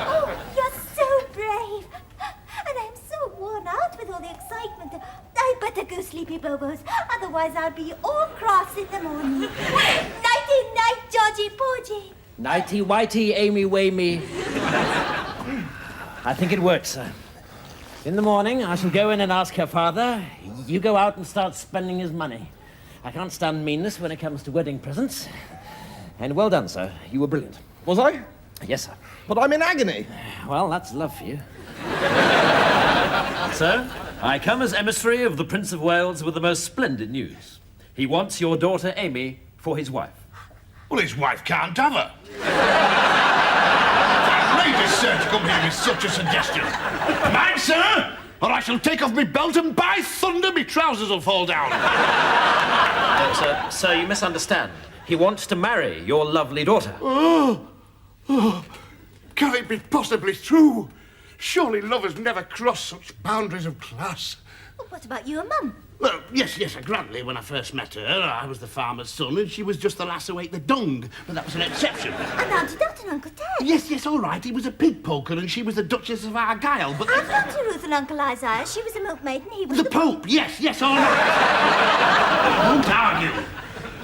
S12: Oh, you're so brave. And I'm so worn out with all the excitement. I better go sleepy, Bobos. Otherwise, I'll be all cross in the morning. Nighty-night, Georgie Porgy.
S8: Nighty-whitey, Amy-wamey. I think it works, sir. In the morning, I shall go in and ask her father. You go out and start spending his money. I can't stand meanness when it comes to wedding presents. And well done, sir. You were brilliant.
S24: Was I?
S8: Yes, sir.
S24: But I'm in agony.
S8: Well, that's love for you. Sir, I come as emissary of the Prince of Wales with the most splendid news. He wants your daughter, Amy, for his wife.
S13: Well, his wife can't have her. Outrageous, sir, to come here with such a suggestion. Mind, sir, or I shall take off my belt and by thunder, my trousers will fall down.
S8: Sir, you misunderstand. He wants to marry your lovely daughter.
S13: Oh, can it be possibly true? Surely lovers never cross such boundaries of class.
S12: Well, what about you and Mum?
S13: Well, yes, granny, when I first met her, I was the farmer's son, and she was just the lass who ate the dung, but that was an exception.
S12: And Auntie Dot and Uncle Ted.
S13: Yes, all right, he was a pig poker, and she was the Duchess of Argyle, but...
S12: And Auntie Ruth and Uncle Isaiah, she was a milkmaid, and he was...
S13: The Pope, yes, all right. I won't argue.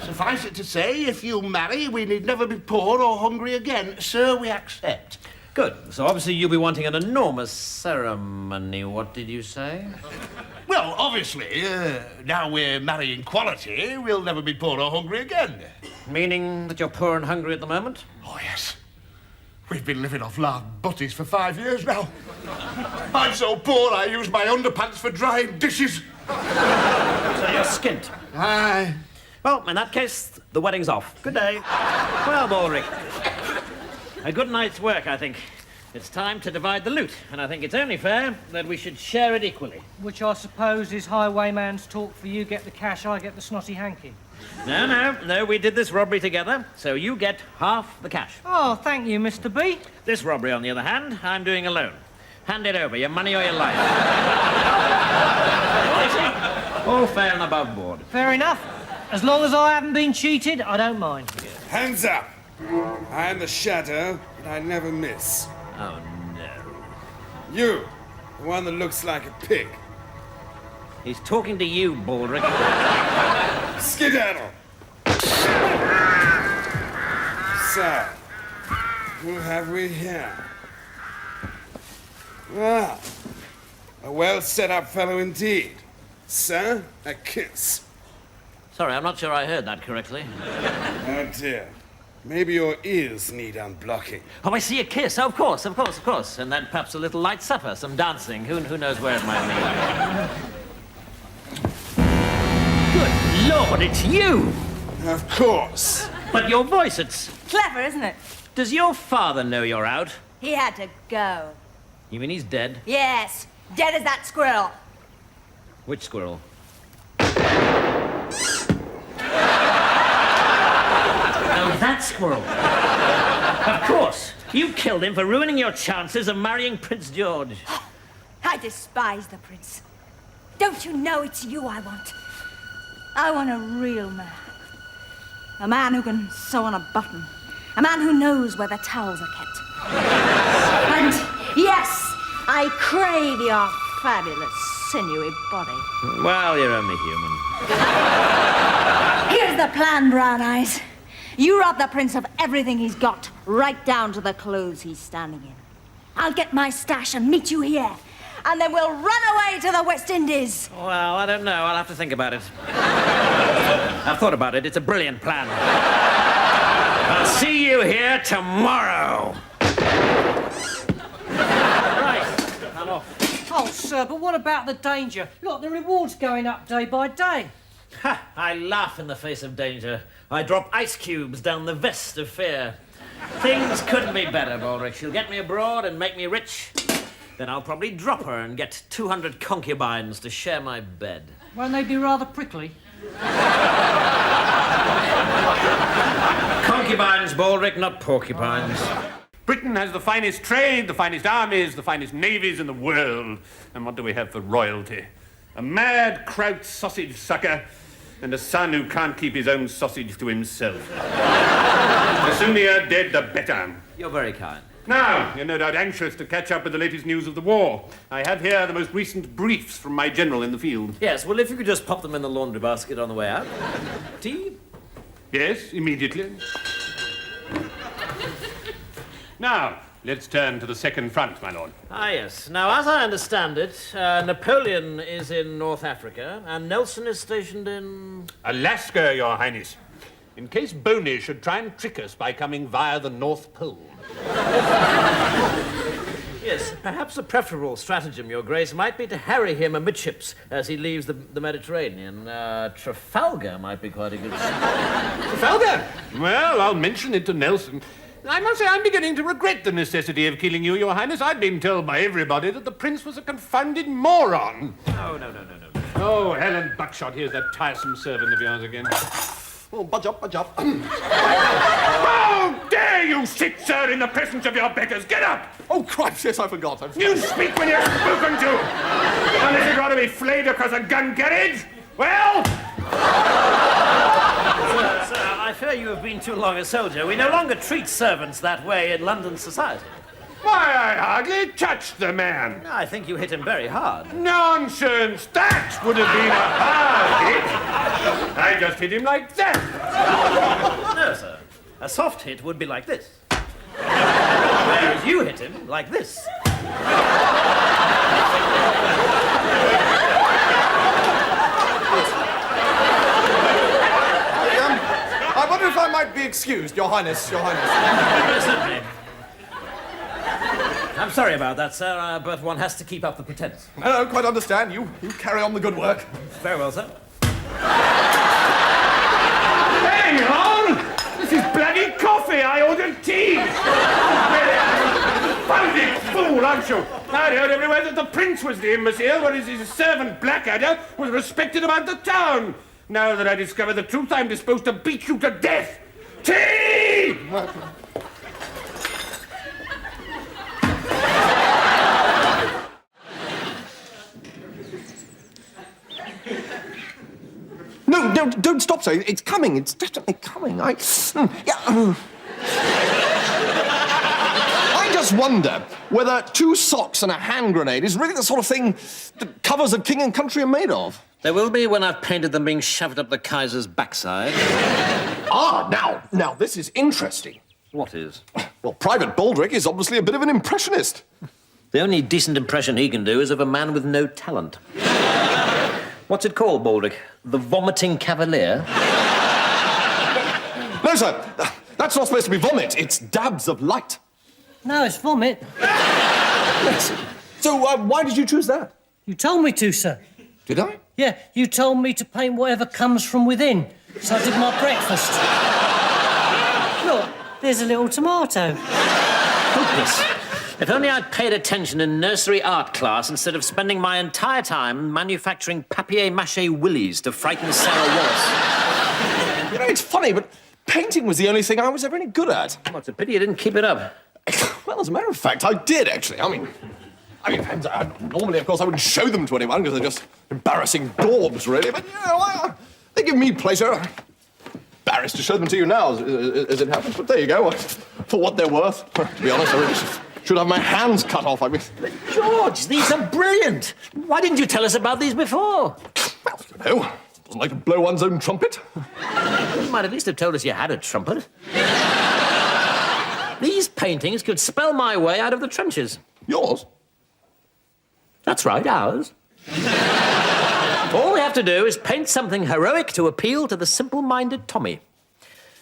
S13: Suffice it to say, if you marry, we need never be poor or hungry again. Sir, we accept.
S8: Good. So obviously you'll be wanting an enormous ceremony. What did you say?
S13: Well, obviously, now we're marrying quality, we'll never be poor or hungry again.
S8: Meaning that you're poor and hungry at the moment?
S13: Oh, yes. We've been living off lard butties for 5 years now. I'm so poor I use my underpants for drying dishes.
S8: So you're skint?
S13: Aye.
S8: Well, in that case, the wedding's off. Good day. Well, Baldric, a good night's work, I think. It's time to divide the loot, and I think it's only fair that we should share it equally.
S7: Which I suppose is highwayman's talk for you get the cash, I get the snotty hanky.
S8: No, we did this robbery together, so you get half the cash.
S7: Oh, thank you, Mr. B.
S8: This robbery, on the other hand, I'm doing alone. Hand it over, your money or your life. All fair and above board.
S7: Fair enough. As long as I haven't been cheated, I don't mind.
S17: Hands up! I am the shadow, but I never miss.
S8: Oh, no.
S17: You, the one that looks like a pig.
S8: He's talking to you, Baldric.
S17: Skedaddle! So, who have we here? Ah, a well-set-up fellow indeed. Sir, a kiss.
S3: Sorry, I'm not sure I heard that correctly.
S17: Oh dear. Maybe your ears need unblocking.
S3: Oh, I see, a kiss. Oh, of course. And then perhaps a little light supper, some dancing. Who knows where it might lead. Good Lord, it's you!
S17: Of course.
S3: But your voice, it's...
S12: Clever, isn't it?
S3: Does your father know you're out?
S12: He had to go.
S3: You mean he's dead?
S12: Yes, dead as that squirrel.
S3: Which squirrel? Oh, that squirrel. Of course. You killed him for ruining your chances of marrying Prince George.
S12: I despise the prince. Don't you know it's you I want? I want a real man. A man who can sew on a button. A man who knows where the towels are kept. And yes, I crave your fabulous, sinewy body.
S3: Well, you're only human.
S12: Here's the plan, Brown Eyes. You rob the prince of everything he's got, right down to the clothes he's standing in. I'll get my stash and meet you here. And then we'll run away to the West Indies.
S3: Well, I don't know. I'll have to think about it. I've thought about it. It's a brilliant plan. I'll see you here tomorrow.
S8: Right, I'm off. Oh, sir, but what about the danger? Look, the reward's going up day by day.
S3: Ha! I laugh in the face of danger. I drop ice cubes down the vest of fear. Things couldn't be better, Baldric. She'll get me abroad and make me rich. Then I'll probably drop her and get 200 concubines to share my bed.
S8: Won't they be rather prickly?
S3: Concubines, Baldric, not porcupines.
S11: Britain has the finest trade, the finest armies, the finest navies in the world. And what do we have for royalty? A mad kraut sausage sucker and a son who can't keep his own sausage to himself. The sooner you're dead, the better.
S3: You're very kind.
S11: Now, you're no doubt anxious to catch up with the latest news of the war. I have here the most recent briefs from my general in the field.
S3: Yes, well, if you could just pop them in the laundry basket on the way out. Tea?
S11: Yes, immediately. Now, let's turn to the second front, my lord.
S3: Ah, yes. Now, as I understand it, Napoleon is in North Africa, and Nelson is stationed in...
S11: Alaska, your highness. In case Boney should try and trick us by coming via the North Pole.
S3: Yes, perhaps a preferable stratagem, Your Grace, might be to harry him amidships as he leaves the Mediterranean. Trafalgar might be quite a good...
S11: Trafalgar? Well, I'll mention it to Nelson. I must say I'm beginning to regret the necessity of killing you, Your Highness. I'd been told by everybody that the Prince was a confounded moron.
S3: No.
S11: Oh, Helen Buckshot, here's that tiresome servant of yours again.
S24: Oh, budge up.
S11: How dare you sit, sir, in the presence of your beggars? Get up!
S24: Oh, cripes, yes, I forgot.
S11: You speak when you're spoken to! Unless you'd rather be flayed across a gun carriage? Well...
S3: Sir, I fear you have been too long a soldier. We no longer treat servants that way in London society.
S11: Why, I hardly touched the man.
S3: I think you hit him very hard.
S11: Nonsense! That would have been a hard hit. I just hit him like that.
S3: No, sir. A soft hit would be like this. Whereas you hit him like this.
S24: I wonder if I might be excused, Your Highness, Your Highness.
S3: Certainly. I'm sorry about that, sir, but one has to keep up the pretense.
S24: No, quite understand. You carry on the good work.
S3: Very well, sir.
S11: Hang on! This is bloody coffee. I ordered tea. Founded fool, aren't you? I heard everywhere that the Prince was the imbecile, whereas his servant Blackadder was respected about the town. Now that I discover the truth, I'm disposed to beat you to death. Tea!
S24: No, don't stop, sir. It's coming. It's definitely coming. I just wonder whether 2 socks and a hand grenade is really the sort of thing that covers of king and country are made of.
S3: There will be when I've painted them being shoved up the Kaiser's backside.
S24: Ah, now, this is interesting.
S3: What is?
S24: Well, Private Baldrick is obviously a bit of an impressionist.
S3: The only decent impression he can do is of a man with no talent. What's it called, Baldrick? The Vomiting Cavalier?
S24: No, sir. That's not supposed to be vomit. It's dabs of light.
S7: No, it's vomit.
S24: Yes. So, why did you choose that?
S7: You told me to, sir.
S24: Did I?
S7: Yeah, you told me to paint whatever comes from within. So I did my breakfast. Look, there's a little tomato.
S3: Goodness. If only I'd paid attention in nursery art class instead of spending my entire time manufacturing papier-mâché willies to frighten Sarah Wallace.
S24: You know, it's funny, but painting was the only thing I was ever any good at.
S3: Well, it's a pity you didn't keep it up.
S24: Well, as a matter of fact, I did, actually. I mean, normally, of course, I wouldn't show them to anyone because they're just embarrassing daubs, really. But, you know, they give me pleasure. Embarrassed to show them to you now, as it happens. But there you go. For what they're worth. To be honest, I really should have my hands cut off. I mean,
S3: George, these are brilliant. Why didn't you tell us about these before?
S24: Well, you know, doesn't like to blow one's own trumpet.
S3: You might at least have told us you had a trumpet. These paintings could spell my way out of the trenches.
S24: Yours?
S3: That's right, ours. All we have to do is paint something heroic to appeal to the simple-minded Tommy.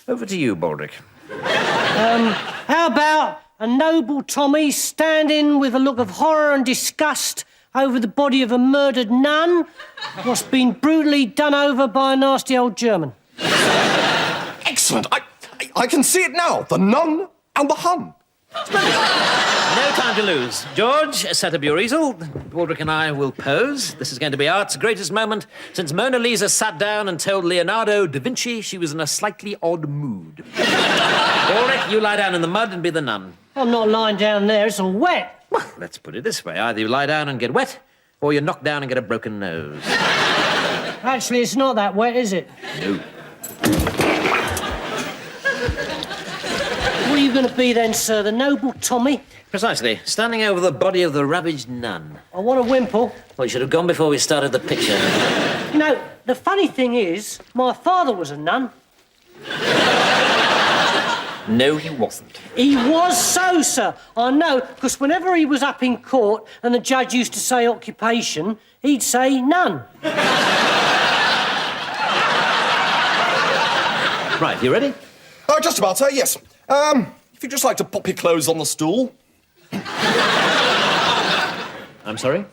S3: Over to you, Baldrick.
S7: How about a noble Tommy standing with a look of horror and disgust over the body of a murdered nun what's been brutally done over by a nasty old German?
S24: Excellent. I can see it now. The nun and the Hun.
S3: No time to lose. George, set up your easel. Baldrick and I will pose. This is going to be art's greatest moment since Mona Lisa sat down and told Leonardo da Vinci she was in a slightly odd mood. Baldrick, you lie down in the mud and be the nun.
S7: I'm not lying down there, it's all wet.
S3: Well, let's put it this way. Either you lie down and get wet, or you knock down and get a broken nose.
S7: Actually, it's not that wet, is it?
S3: No.
S7: What are you going to be then, sir? The noble Tommy?
S3: Precisely. Standing over the body of the ravaged nun.
S7: I want a wimple.
S3: Well, you should have gone before we started the picture.
S7: You know, the funny thing is, my father was a nun.
S3: No, he wasn't.
S7: He was so, sir. I know, because whenever he was up in court and the judge used to say occupation, he'd say none.
S3: Right, you ready?
S24: Oh, just about, sir, yes. If you'd just like to pop your clothes on the stool.
S3: I'm sorry?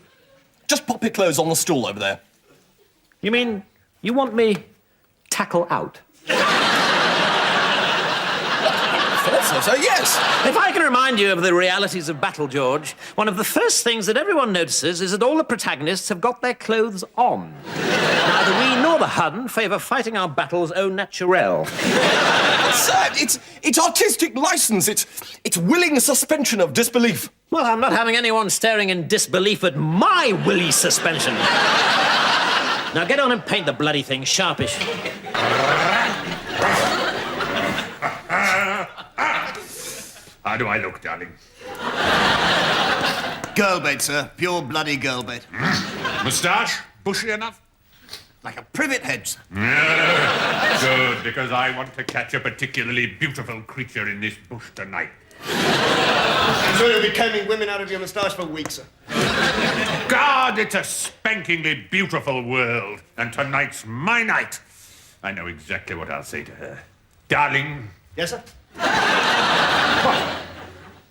S24: Just pop your clothes on the stool over there.
S3: You mean you want me tackle out?
S24: So, yes.
S3: If I can remind you of the realities of battle, George, one of the first things that everyone notices is that all the protagonists have got their clothes on. Neither we nor the Hun favour fighting our battles au naturel.
S24: Sir, it's artistic license. It's willing suspension of disbelief.
S3: Well, I'm not having anyone staring in disbelief at my willy suspension. Now get on and paint the bloody thing sharpish.
S11: How do I look, darling?
S5: Girl bait, sir. Pure bloody girl bait.
S11: Moustache? Bushy enough?
S5: Like a privet head, sir.
S11: Good, because I want to catch a particularly beautiful creature in this bush tonight.
S5: I'm sure you'll be combing women out of your moustache for weeks, sir.
S11: God, it's a spankingly beautiful world, and tonight's my night. I know exactly what I'll say to her. Darling.
S5: Yes, sir?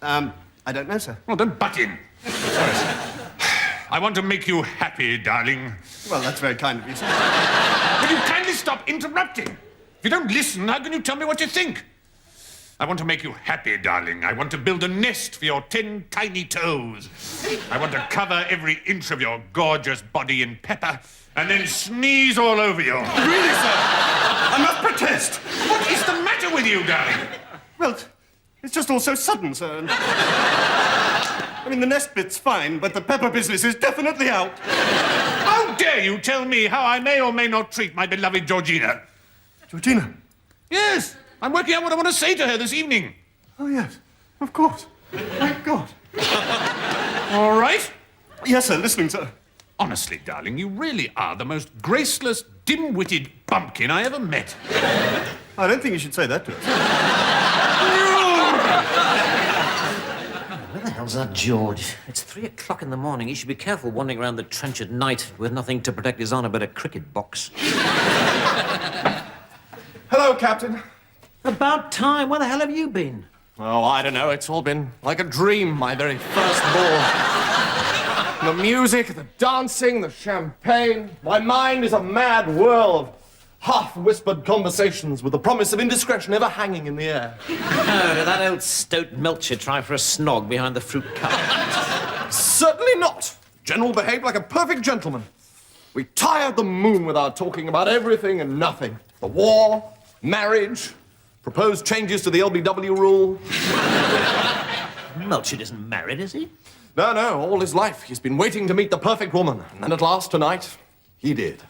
S5: I don't know, sir.
S11: Well, don't butt in. Sorry, sir. I want to make you happy, darling.
S5: Well, that's very kind of you, sir.
S11: Will you kindly stop interrupting? If you don't listen, how can you tell me what you think? I want to make you happy, darling. I want to build a nest for your 10 tiny toes. I want to cover every inch of your gorgeous body in pepper and then sneeze all over you.
S5: Really, sir? I must protest.
S11: What is the matter with you, darling?
S5: Well, it's just all so sudden, sir. I mean, the nest bit's fine, but the pepper business is definitely out.
S11: How dare you tell me how I may or may not treat my beloved Georgina?
S5: Georgina?
S11: Yes, I'm working out what I want to say to her this evening.
S5: Oh, yes, of course. Thank God.
S11: All right?
S5: Yes, sir, listening, sir.
S11: Honestly, darling, you really are the most graceless, dim-witted bumpkin I ever met.
S5: I don't think you should say that to us.
S3: one's that George? It's 3 o'clock in the morning. He should be careful wandering around the trench at night with nothing to protect his honour but a cricket box.
S24: Hello, Captain.
S3: About time. Where the hell have you been?
S24: Oh, I don't know. It's all been like a dream, my very first ball. The music, the dancing, the champagne. My mind is a mad whirl of half-whispered conversations with the promise of indiscretion ever hanging in the air.
S3: Oh, did that old stoat Melcher try for a snog behind the fruit cup?
S24: Certainly not. General behaved like a perfect gentleman. We tired the moon with our talking about everything and nothing. The war, marriage, proposed changes to the LBW rule.
S3: Melcher isn't married, is he?
S24: No, all his life he's been waiting to meet the perfect woman. And then at last, tonight, he did.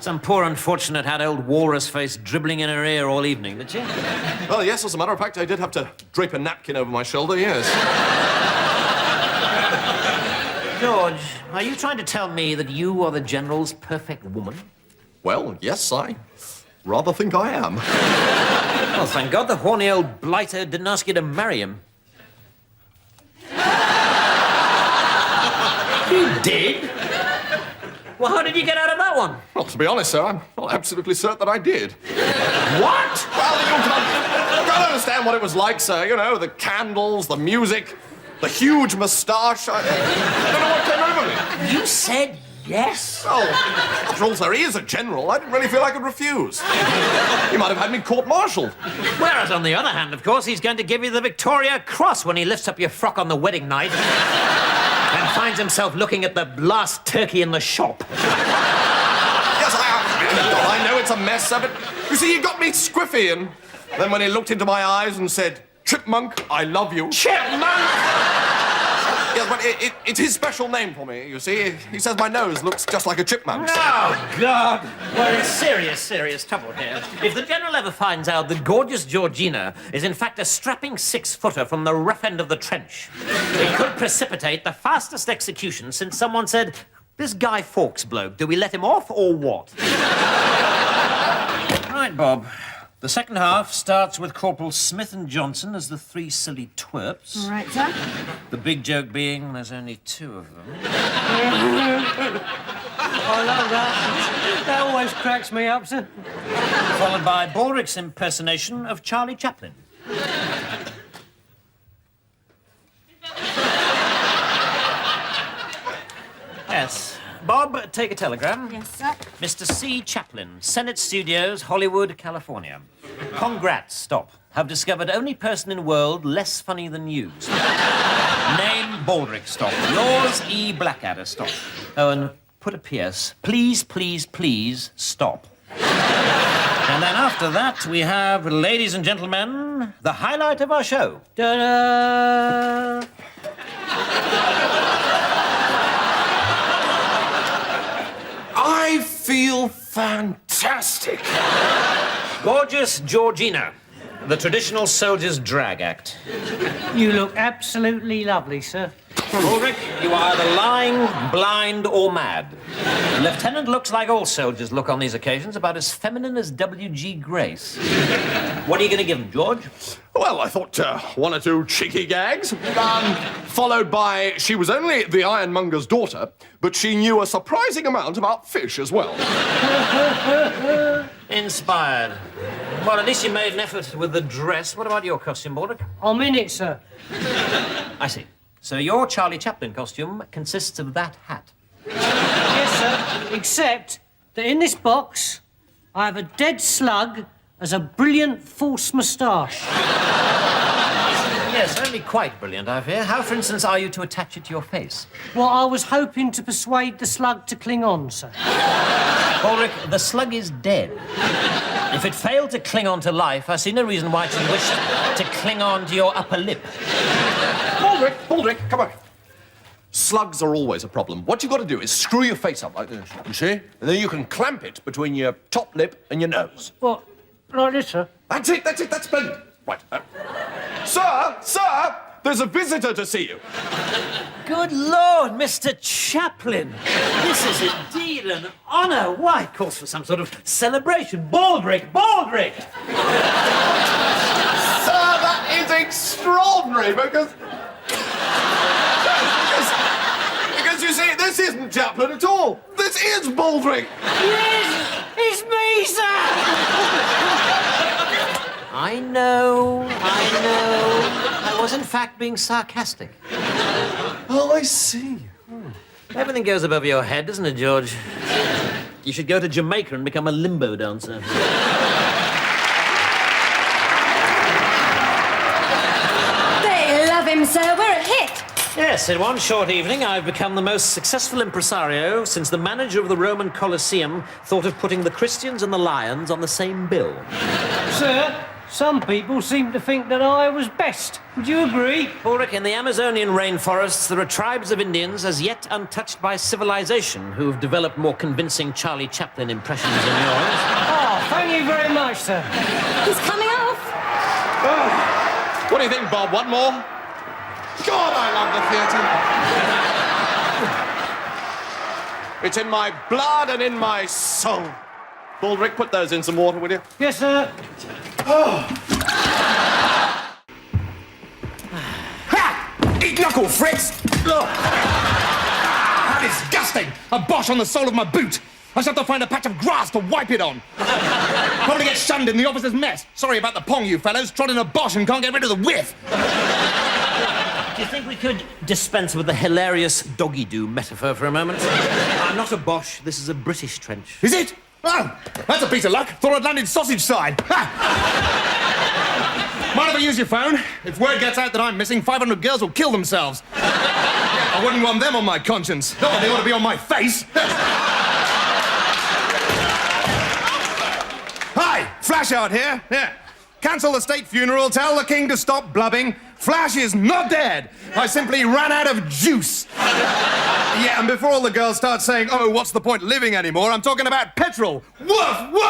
S3: Some poor unfortunate had old Walrus Face dribbling in her ear all evening, did she?
S24: Well, yes, as a matter of fact, I did have to drape a napkin over my shoulder, yes.
S3: George, are you trying to tell me that you are the General's perfect woman?
S24: Well, yes, I rather think I am.
S3: Well, thank God the horny old blighter didn't ask you to marry him. You did? Well, how did you get out of that one?
S24: Well, to be honest, sir, I'm not absolutely certain that I did.
S3: What?
S24: Well, you can't understand what it was like, sir. You know, the candles, the music, the huge moustache. I don't know what came over me.
S3: You said yes?
S24: Oh, after all, sir, he is a general. I didn't really feel I could refuse. He might have had me court-martialed.
S3: Whereas, on the other hand, of course, he's going to give you the Victoria Cross when he lifts up your frock on the wedding night and finds himself looking at the last turkey in the shop.
S24: Yes, I know it's a mess, sir, but you see, he got me squiffy, and then when he looked into my eyes and said, "Chipmunk, I love you."
S3: Chipmunk?
S24: Yes, but it's his special name for me, you see. He says my nose looks just like a chipmunk's.
S3: Oh, God. We're in serious trouble here. If the General ever finds out that gorgeous Georgina is in fact a strapping 6-footer from the rough end of the trench, it could precipitate the fastest execution since someone said, "This Guy Fawkes bloke, do we let him off or what?" Right, Bob. The second half starts with Corporal Smith and Johnson as the 3 silly twerps.
S1: All right, sir.
S3: The big joke being there's only 2 of them.
S7: I love that. That always cracks me up, sir.
S3: Followed by Baldrick's impersonation of Charlie Chaplin. Yes. Bob, take a telegram.
S1: Yes, sir.
S3: Mr. C. Chaplin, Senate Studios, Hollywood, California. Congrats, stop. Have discovered only person in world less funny than you. Name Baldrick, stop. Yours, E. Blackadder, stop. Oh, and put a P.S. Please, please, please, stop. And then after that, we have, ladies and gentlemen, the highlight of our show.
S7: Ta-da!
S24: I feel fantastic.
S3: Gorgeous Georgina, the traditional soldier's drag act.
S7: You look absolutely lovely, sir.
S3: Ulrich, you are either lying, blind, or mad. The lieutenant looks like all soldiers look on these occasions, about as feminine as W.G. Grace. What are you going to give him, George?
S24: Well, I thought 1 or 2 cheeky gags, followed by she was only the ironmonger's daughter, but she knew a surprising amount about fish as well.
S3: Inspired. Well, at least you made an effort with the dress. What about your costume, Baldrick?
S7: I'm in it, sir.
S3: I see. So your Charlie Chaplin costume consists of that hat.
S7: Yes, sir. Except that in this box, I have a dead slug as a brilliant false moustache.
S3: Yes, only quite brilliant, I fear. How, for instance, are you to attach it to your face?
S7: Well, I was hoping to persuade the slug to cling on, sir.
S3: Ulrich, the slug is dead. If it failed to cling on to life, I see no reason why it should wish to cling on to your upper lip.
S24: Baldrick, come on. Slugs are always a problem. What you've got to do is screw your face up like this, you see? And then you can clamp it between your top lip and your nose.
S7: What? Like this, sir?
S24: That's it, that's splendid. Right. Sir, there's a visitor to see you.
S3: Good Lord, Mr. Chaplin. This is indeed an honour. Why, it calls for some sort of celebration. Baldrick!
S24: Sir, that is extraordinary, because chaplain at all. This is Baldric.
S7: Yes, it's me, sir.
S23: I know. I was, in fact, being sarcastic.
S24: Oh, I see.
S23: Everything goes above your head, doesn't it, George? You should go to Jamaica and become a limbo dancer.
S12: They love him, sir. We're a hit.
S23: Yes, in one short evening, I've become the most successful impresario since the manager of the Roman Colosseum thought of putting the Christians and the lions on the same bill.
S7: Sir, some people seem to think that I was best. Would you agree?
S23: Ulrich, in the Amazonian rainforests, there are tribes of Indians as yet untouched by civilization who've developed more convincing Charlie Chaplin impressions than yours.
S7: Oh, thank you very much, sir.
S12: He's coming off.
S24: What do you think, Bob? One more? God, I love the theatre. It's in my blood and in my soul. Baldric, put those in some water, will you?
S7: Yes, sir.
S6: Ha! Eat knuckle, Fritz! Ugh. How disgusting! A Bosch on the sole of my boot! I shall have to find a patch of grass to wipe it on. Probably get shunned in the officer's mess. Sorry about the pong, you fellows. Trod in a Bosch and can't get rid of the whiff.
S23: Do you think we could dispense with the hilarious doggy-doo metaphor for a moment? I'm not a Bosch. This is a British trench.
S6: Is it? Oh, that's a piece of luck. Thought I'd landed sausage side. Ha! Mind if I use your phone? If word gets out that I'm missing, 500 girls will kill themselves. I wouldn't want them on my conscience. Not that they ought to be on my face. Hi, Flash out here. Yeah. Cancel the state funeral, tell the king to stop blubbing. Flash is not dead. I simply ran out of juice. Yeah, and before all the girls start saying, oh, what's the point living anymore, I'm talking about petrol. Woof, woof!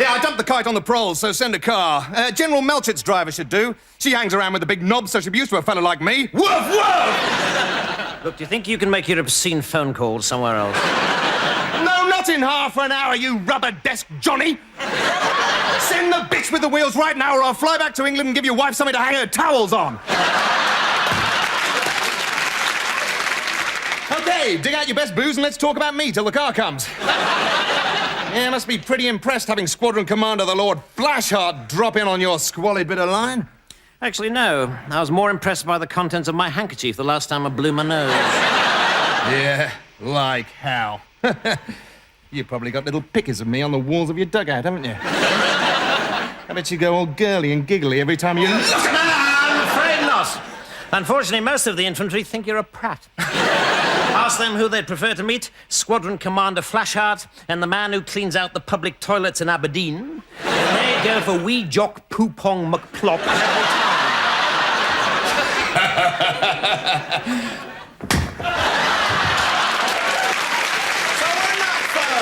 S6: Yeah, I dumped the kite on the proles, so send a car. General Melchett's driver should do. She hangs around with the big knob, so she'll be used to a fella like me. Woof, woof!
S23: Look, do you think you can make your obscene phone calls somewhere else?
S6: No, not in half an hour, you rubber desk Johnny. Send the bitch with the wheels right now, or I'll fly back to England and give your wife something to hang her towels on. Okay, dig out your best booze and let's talk about me till the car comes. Yeah, must be pretty impressed having Squadron Commander the Lord Flashheart drop in on your squalid bit of line.
S23: Actually, no. I was more impressed by the contents of my handkerchief the last time I blew my nose.
S6: Yeah, like how? You probably got little pictures of me on the walls of your dugout, haven't you? I bet you go all girly and giggly every time you...
S23: I'm afraid not. Unfortunately, most of the infantry think you're a prat. Ask them who they'd prefer to meet, Squadron Commander Flashheart and the man who cleans out the public toilets in Aberdeen. And they go for wee jock poo-pong McPlop.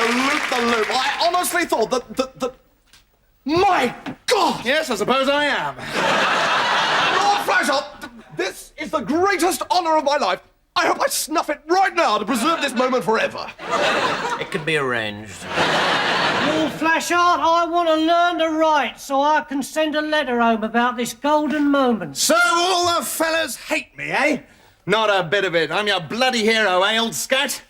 S24: Loop the loop. I honestly thought that... My God!
S6: Yes, I suppose I am.
S24: Lord Flashheart, this is the greatest honour of my life. I hope I snuff it right now to preserve this moment forever.
S23: It could be arranged.
S7: Lord Flashheart, I want to learn to write so I can send a letter home about this golden moment.
S6: So all the fellas hate me, eh? Not a bit of it. I'm your bloody hero, eh, old scat?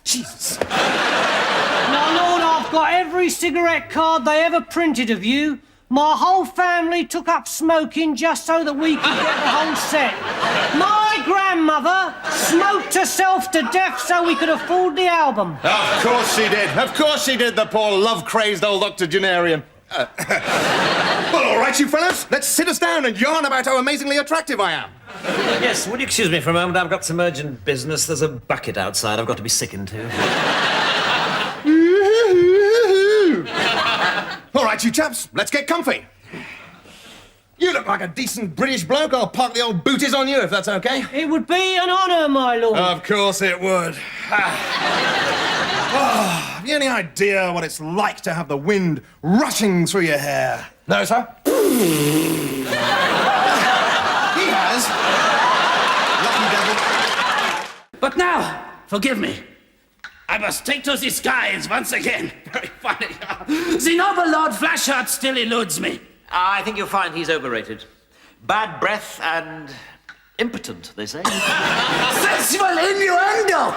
S6: Jesus.
S7: Now, Lord, I've got every cigarette card they ever printed of you. My whole family took up smoking just so that we could get the whole set. My grandmother smoked herself to death so we could afford the album.
S6: Of course she did. Of course she did, the poor love-crazed old octogenarian. Well, all right, you fellas. Let's sit us down and yarn about how amazingly attractive I am.
S23: Yes, would you excuse me for a moment? I've got some urgent business. There's a bucket outside I've got to be sickened to.
S6: All right, you chaps, let's get comfy. You look like a decent British bloke. I'll park the old booties on you if that's okay.
S7: It would be an honour, my lord.
S6: Of course it would. Have you any idea what it's like to have the wind rushing through your hair? No, sir? He has. Lucky devil.
S2: But now, forgive me. I must take to the skies once again. Very funny. The noble Lord Flashheart still eludes me.
S23: I think you'll find he's overrated. Bad breath and impotent, they say.
S2: Sensual innuendo!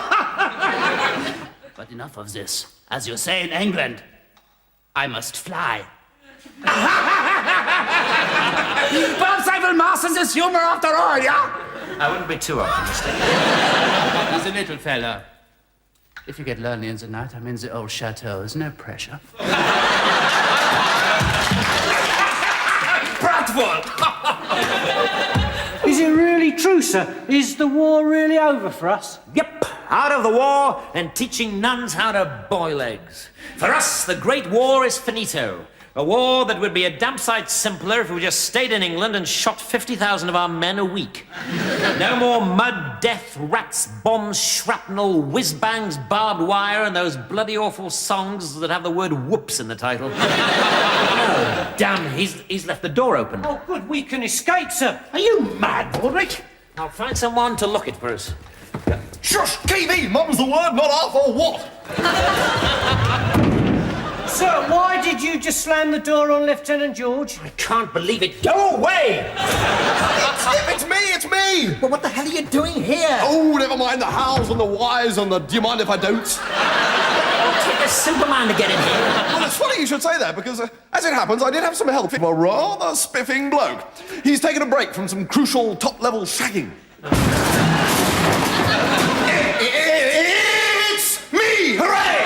S1: But enough of this. As you say in England, I must fly. Perhaps I will master this humor after all, yeah?
S2: I wouldn't be too optimistic.
S1: He's a little fella. If you get lonely in the night, I'm in the old chateau. There's no pressure.
S8: Pratful!
S7: Is it really true, sir? Is the war really over for us?
S3: Yep, out of the war and teaching nuns how to boil eggs. For us, the Great War is finito. A war that would be a damn sight simpler if we just stayed in England and shot 50,000 of our men a week. No more mud, death, rats, bombs, shrapnel, whiz-bangs, barbed wire, and those bloody awful songs that have the word whoops in the title. Oh, damn, he's left the door open.
S7: Oh, good, we can escape, sir.
S3: Are you mad, Baldric? I'll find someone to look it for us.
S24: Shush! KB! Mum's the word, not half or what?
S7: Sir, why did you just slam the door on Lieutenant George?
S3: I can't believe it. Go away!
S24: It's me!
S3: Well, what the hell are you doing here?
S24: Oh, never mind the hows and the whys and the do you mind if I don't?
S3: It'll take a Superman to get in here.
S24: Well, it's funny you should say that because, as it happens, I did have some help from a rather spiffing bloke. He's taken a break from some crucial top-level shagging. It's me! Hooray!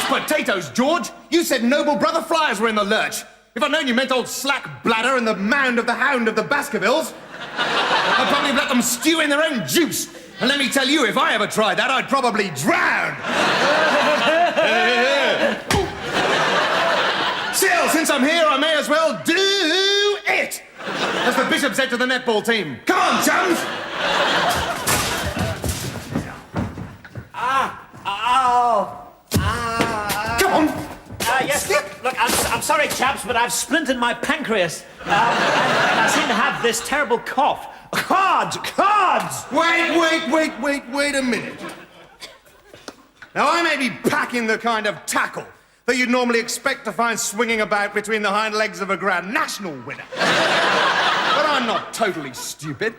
S24: Potatoes, George! You said noble brother flyers were in the lurch. If I'd known you meant old slack bladder and the mound of the hound of the Baskervilles, I'd probably have let them stew in their own juice. And let me tell you, if I ever tried that, I'd probably drown. Still, since I'm here, I may as well do it! As the bishop said to the netball team. Come on, chums! Come on!
S3: Yes, look, I'm sorry, chaps, but I've splintered my pancreas. And I seem to have this terrible cough. Cards!
S24: Wait a minute. Now, I may be packing the kind of tackle that you'd normally expect to find swinging about between the hind legs of a Grand National winner. But I'm not totally stupid.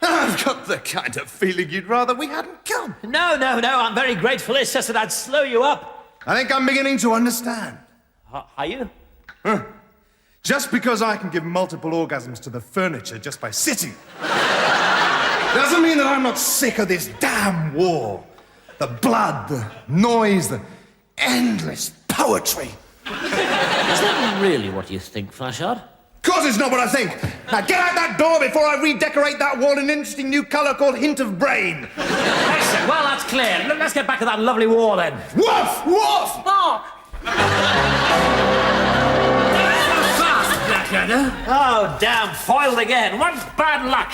S24: I've got the kind of feeling you'd rather we hadn't come.
S3: No, I'm very grateful. It's just that I'd slow you up.
S24: I think I'm beginning to understand.
S3: Are you?
S24: Just because I can give multiple orgasms to the furniture just by sitting doesn't mean that I'm not sick of this damn war. The blood, the noise, the endless poetry.
S3: Is that really what you think, Flashard?
S24: Of course it's not what I think. Now get out that door before I redecorate that wall in an interesting new colour called Hint of Brain.
S3: Excellent. Well, that's clear. Let's get back to that lovely war then.
S24: Woof! Woof!
S7: Mark!
S1: Blackadder.
S3: Oh, damn, foiled again. What bad luck.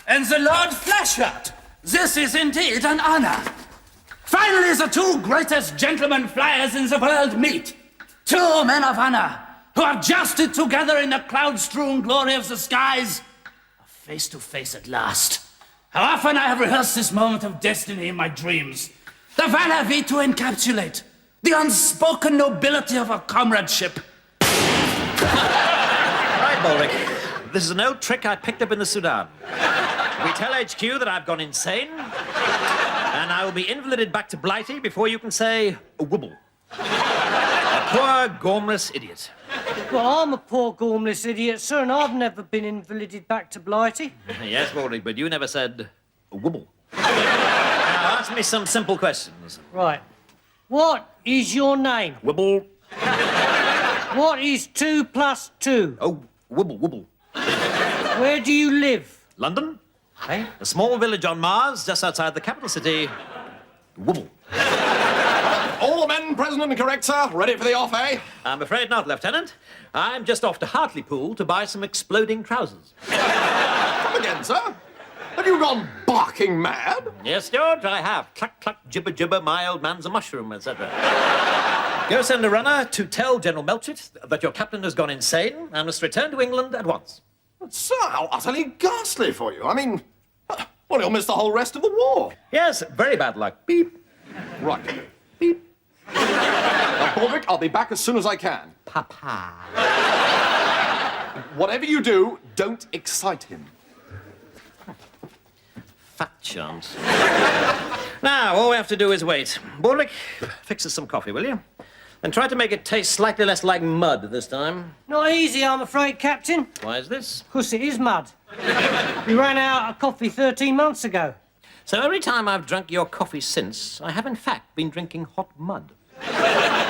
S1: And the Lord Flashard. This is indeed an honor. Finally, the two greatest gentlemen flyers in the world meet. Two men of honor who have jousted together in the cloud-strewn glory of the skies, are face to face at last. How often I have rehearsed this moment of destiny in my dreams. The valor we to encapsulate, the unspoken nobility of our comradeship.
S3: Right, Baldric. This is an old trick I picked up in the Sudan. We tell HQ that I've gone insane, and I will be invalided back to Blighty before you can say a wibble. A poor, gormless idiot.
S7: Well, I'm a poor, gormless idiot, sir, and I've never been invalided back to Blighty.
S3: Yes, Baldric, but you never said a wibble. Now, ask me some simple questions.
S7: Right. What is your name?
S3: Wibble.
S7: What is 2 + 2?
S3: Oh, wibble.
S7: Where do you live?
S3: London? Hey? A small village on Mars, just outside the capital city. Wibble.
S24: All the men present and correct, sir. Ready for the off, eh?
S3: I'm afraid not, Lieutenant. I'm just off to Hartlepool to buy some exploding trousers.
S24: Come again, sir. Have you gone barking mad?
S3: Yes, George, I have. Cluck, cluck, gibber, gibber, my old man's a mushroom, etc. Go send a runner to tell General Melchett that your captain has gone insane and must return to England at once.
S24: Sir, how utterly ghastly for you. I mean, well, you'll miss the whole rest of the war.
S3: Yes, very bad luck. Beep.
S24: Right. Beep. Now, Baldric, I'll be back as soon as I can.
S3: Papa.
S24: Whatever you do, don't excite him.
S3: fat chance. Now, all we have to do is wait. Baldric, fix us some coffee, will you? And try to make it taste slightly less like mud this time.
S7: Not easy, I'm afraid, Captain.
S3: Why is this?
S7: 'Cause it is mud. We ran out of coffee 13 months ago.
S3: So every time I've drunk your coffee since, I have in fact been drinking hot mud.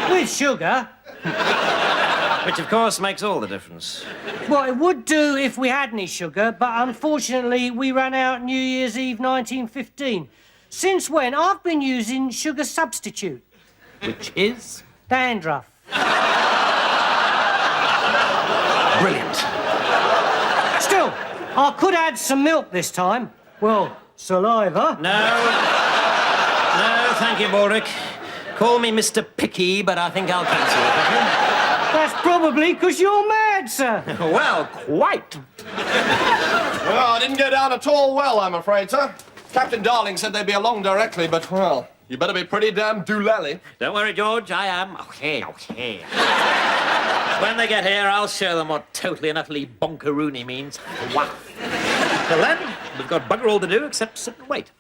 S7: With sugar.
S3: Which, of course, makes all the difference.
S7: Well, it would do if we had any sugar, but unfortunately we ran out New Year's Eve 1915. Since when, I've been using sugar substitute.
S3: Which is?
S7: Dandruff.
S3: Brilliant.
S7: Still, I could add some milk this time. Well, saliva.
S3: No, thank you, Baldric. Call me Mr. Picky, but I think I'll cancel it, okay?
S7: That's probably because you're mad, sir.
S3: Well, quite.
S24: Well, it didn't go down at all well, I'm afraid, sir. Captain Darling said they'd be along directly, but, well, you better be pretty damn doolally.
S3: Don't worry, George, I am. Okay. When they get here, I'll show them what totally and utterly bonkeroony means. Wow. Till then, we've got bugger all to do except sit and wait.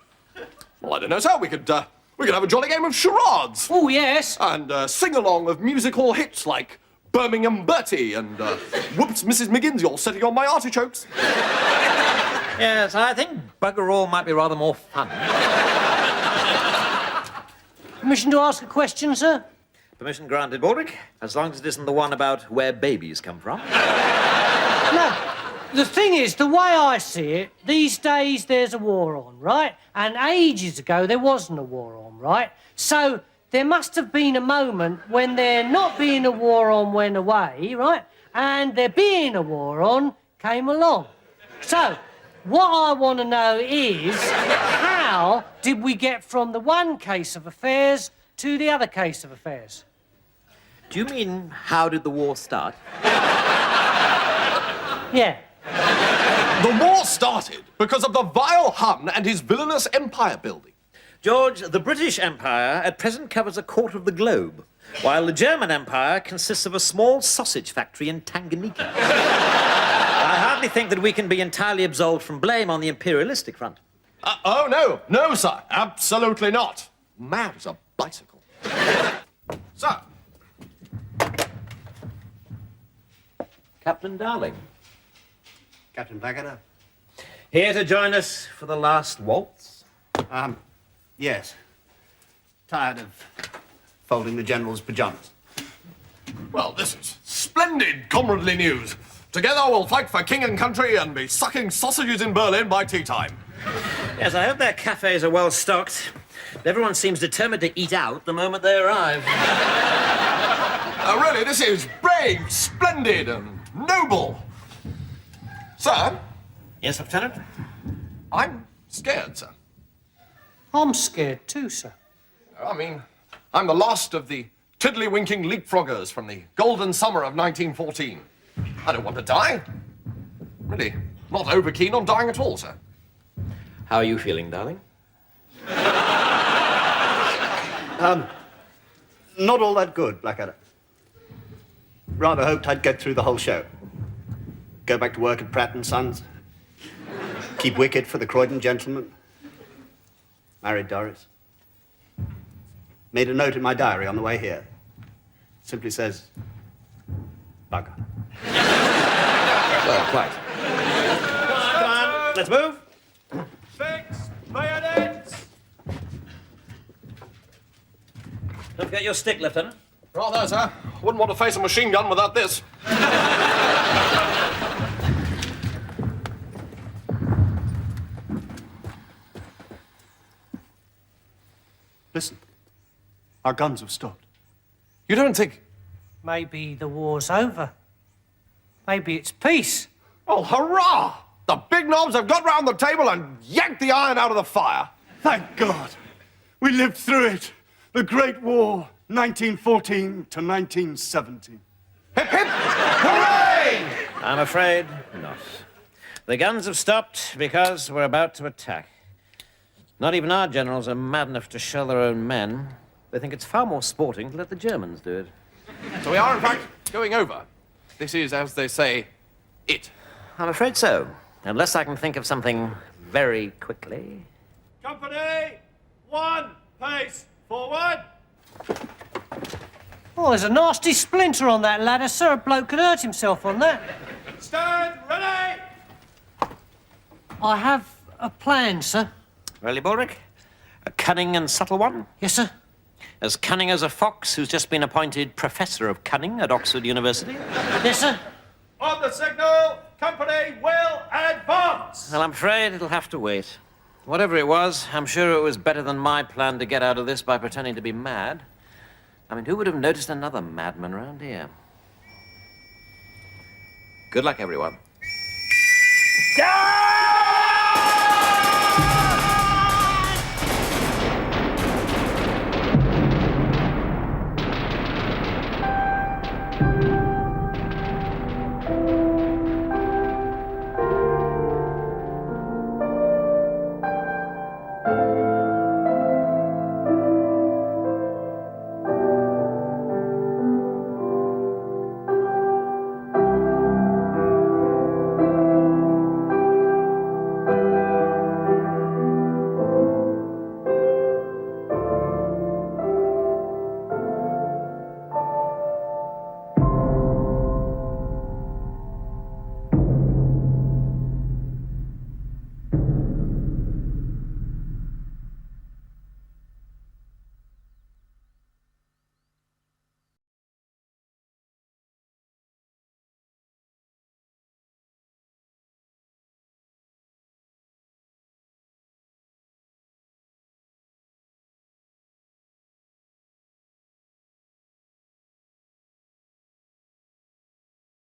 S24: Well, I don't know, sir. We could have a jolly game of charades.
S7: Oh, yes.
S24: And sing along of musical hits like Birmingham Bertie and Whoops, Mrs. McGinns, you're setting on my artichokes.
S3: Yes, I think bugger all might be rather more fun.
S7: Permission to ask a question, sir?
S3: Permission granted, Baldric, as long as it isn't the one about where babies come from.
S7: No. The thing is, the way I see it, these days there's a war on, right? And ages ago there wasn't a war on, right? So there must have been a moment when there not being a war on went away, right? And there being a war on came along. So, what I want to know is, how did we get from the one case of affairs to the other case of affairs?
S3: Do you mean, how did the war start?
S7: Yeah.
S24: The war started because of the vile Hun and his villainous empire building.
S3: George, the British Empire at present covers a quarter of the globe, while the German Empire consists of a small sausage factory in Tanganyika. I hardly think that we can be entirely absolved from blame on the imperialistic front.
S24: Oh, no, sir, absolutely not. Mad as a bicycle. Sir.
S3: Captain Darling.
S5: Captain Blackadder?
S3: Here to join us for the last waltz?
S5: Yes. Tired of folding the General's pyjamas.
S24: Well, this is splendid comradely news. Together we'll fight for king and country and be sucking sausages in Berlin by tea time.
S3: Yes, I hope their cafes are well stocked. Everyone seems determined to eat out the moment they arrive.
S24: Really, this is brave, splendid, and noble. Sir?
S3: Yes, Lieutenant?
S24: I'm scared, sir.
S7: I'm scared too, sir.
S24: I mean, I'm the last of the tiddly-winking leapfroggers from the golden summer of 1914. I don't want to die. Really, not over keen on dying at all, sir.
S3: How are you feeling, darling?
S5: Not all that good, Blackadder. Rather hoped I'd get through the whole show. Go back to work at Pratt & Sons. Keep wicket for the Croydon gentleman. Married Doris. Made a note in my diary on the way here. Simply says, bugger.
S3: Well, quite. Come on, let's move.
S16: Fix bayonets!
S3: Don't forget your stick, Lieutenant.
S24: Rather, sir. Wouldn't want to face a machine gun without this.
S5: Listen. Our guns have stopped.
S24: You don't think...
S7: Maybe the war's over. Maybe it's peace.
S24: Oh, hurrah! The big knobs have got round the table and yanked the iron out of the fire.
S5: Thank God. We lived through it. The Great War, 1914 to 1917.
S24: Hip, hip, hooray!
S3: I'm afraid not. The guns have stopped because we're about to attack. Not even our generals are mad enough to shell their own men. They think it's far more sporting to let the Germans do it.
S24: So we are, in fact, going over. This is, as they say, it.
S3: I'm afraid so. Unless I can think of something very quickly.
S11: Company, 1 pace forward.
S7: Oh, there's a nasty splinter on that ladder, sir. A bloke could hurt himself on that.
S11: Stand ready.
S7: I have a plan, sir.
S3: Really, Baldric? A cunning and subtle one?
S7: Yes, sir.
S3: As cunning as a fox who's just been appointed Professor of Cunning at Oxford University?
S7: Yes, sir.
S11: On the signal, company will advance.
S3: Well, I'm afraid it'll have to wait. Whatever it was, I'm sure it was better than my plan to get out of this by pretending to be mad. I mean, who would have noticed another madman around here? Good luck, everyone.
S21: Go!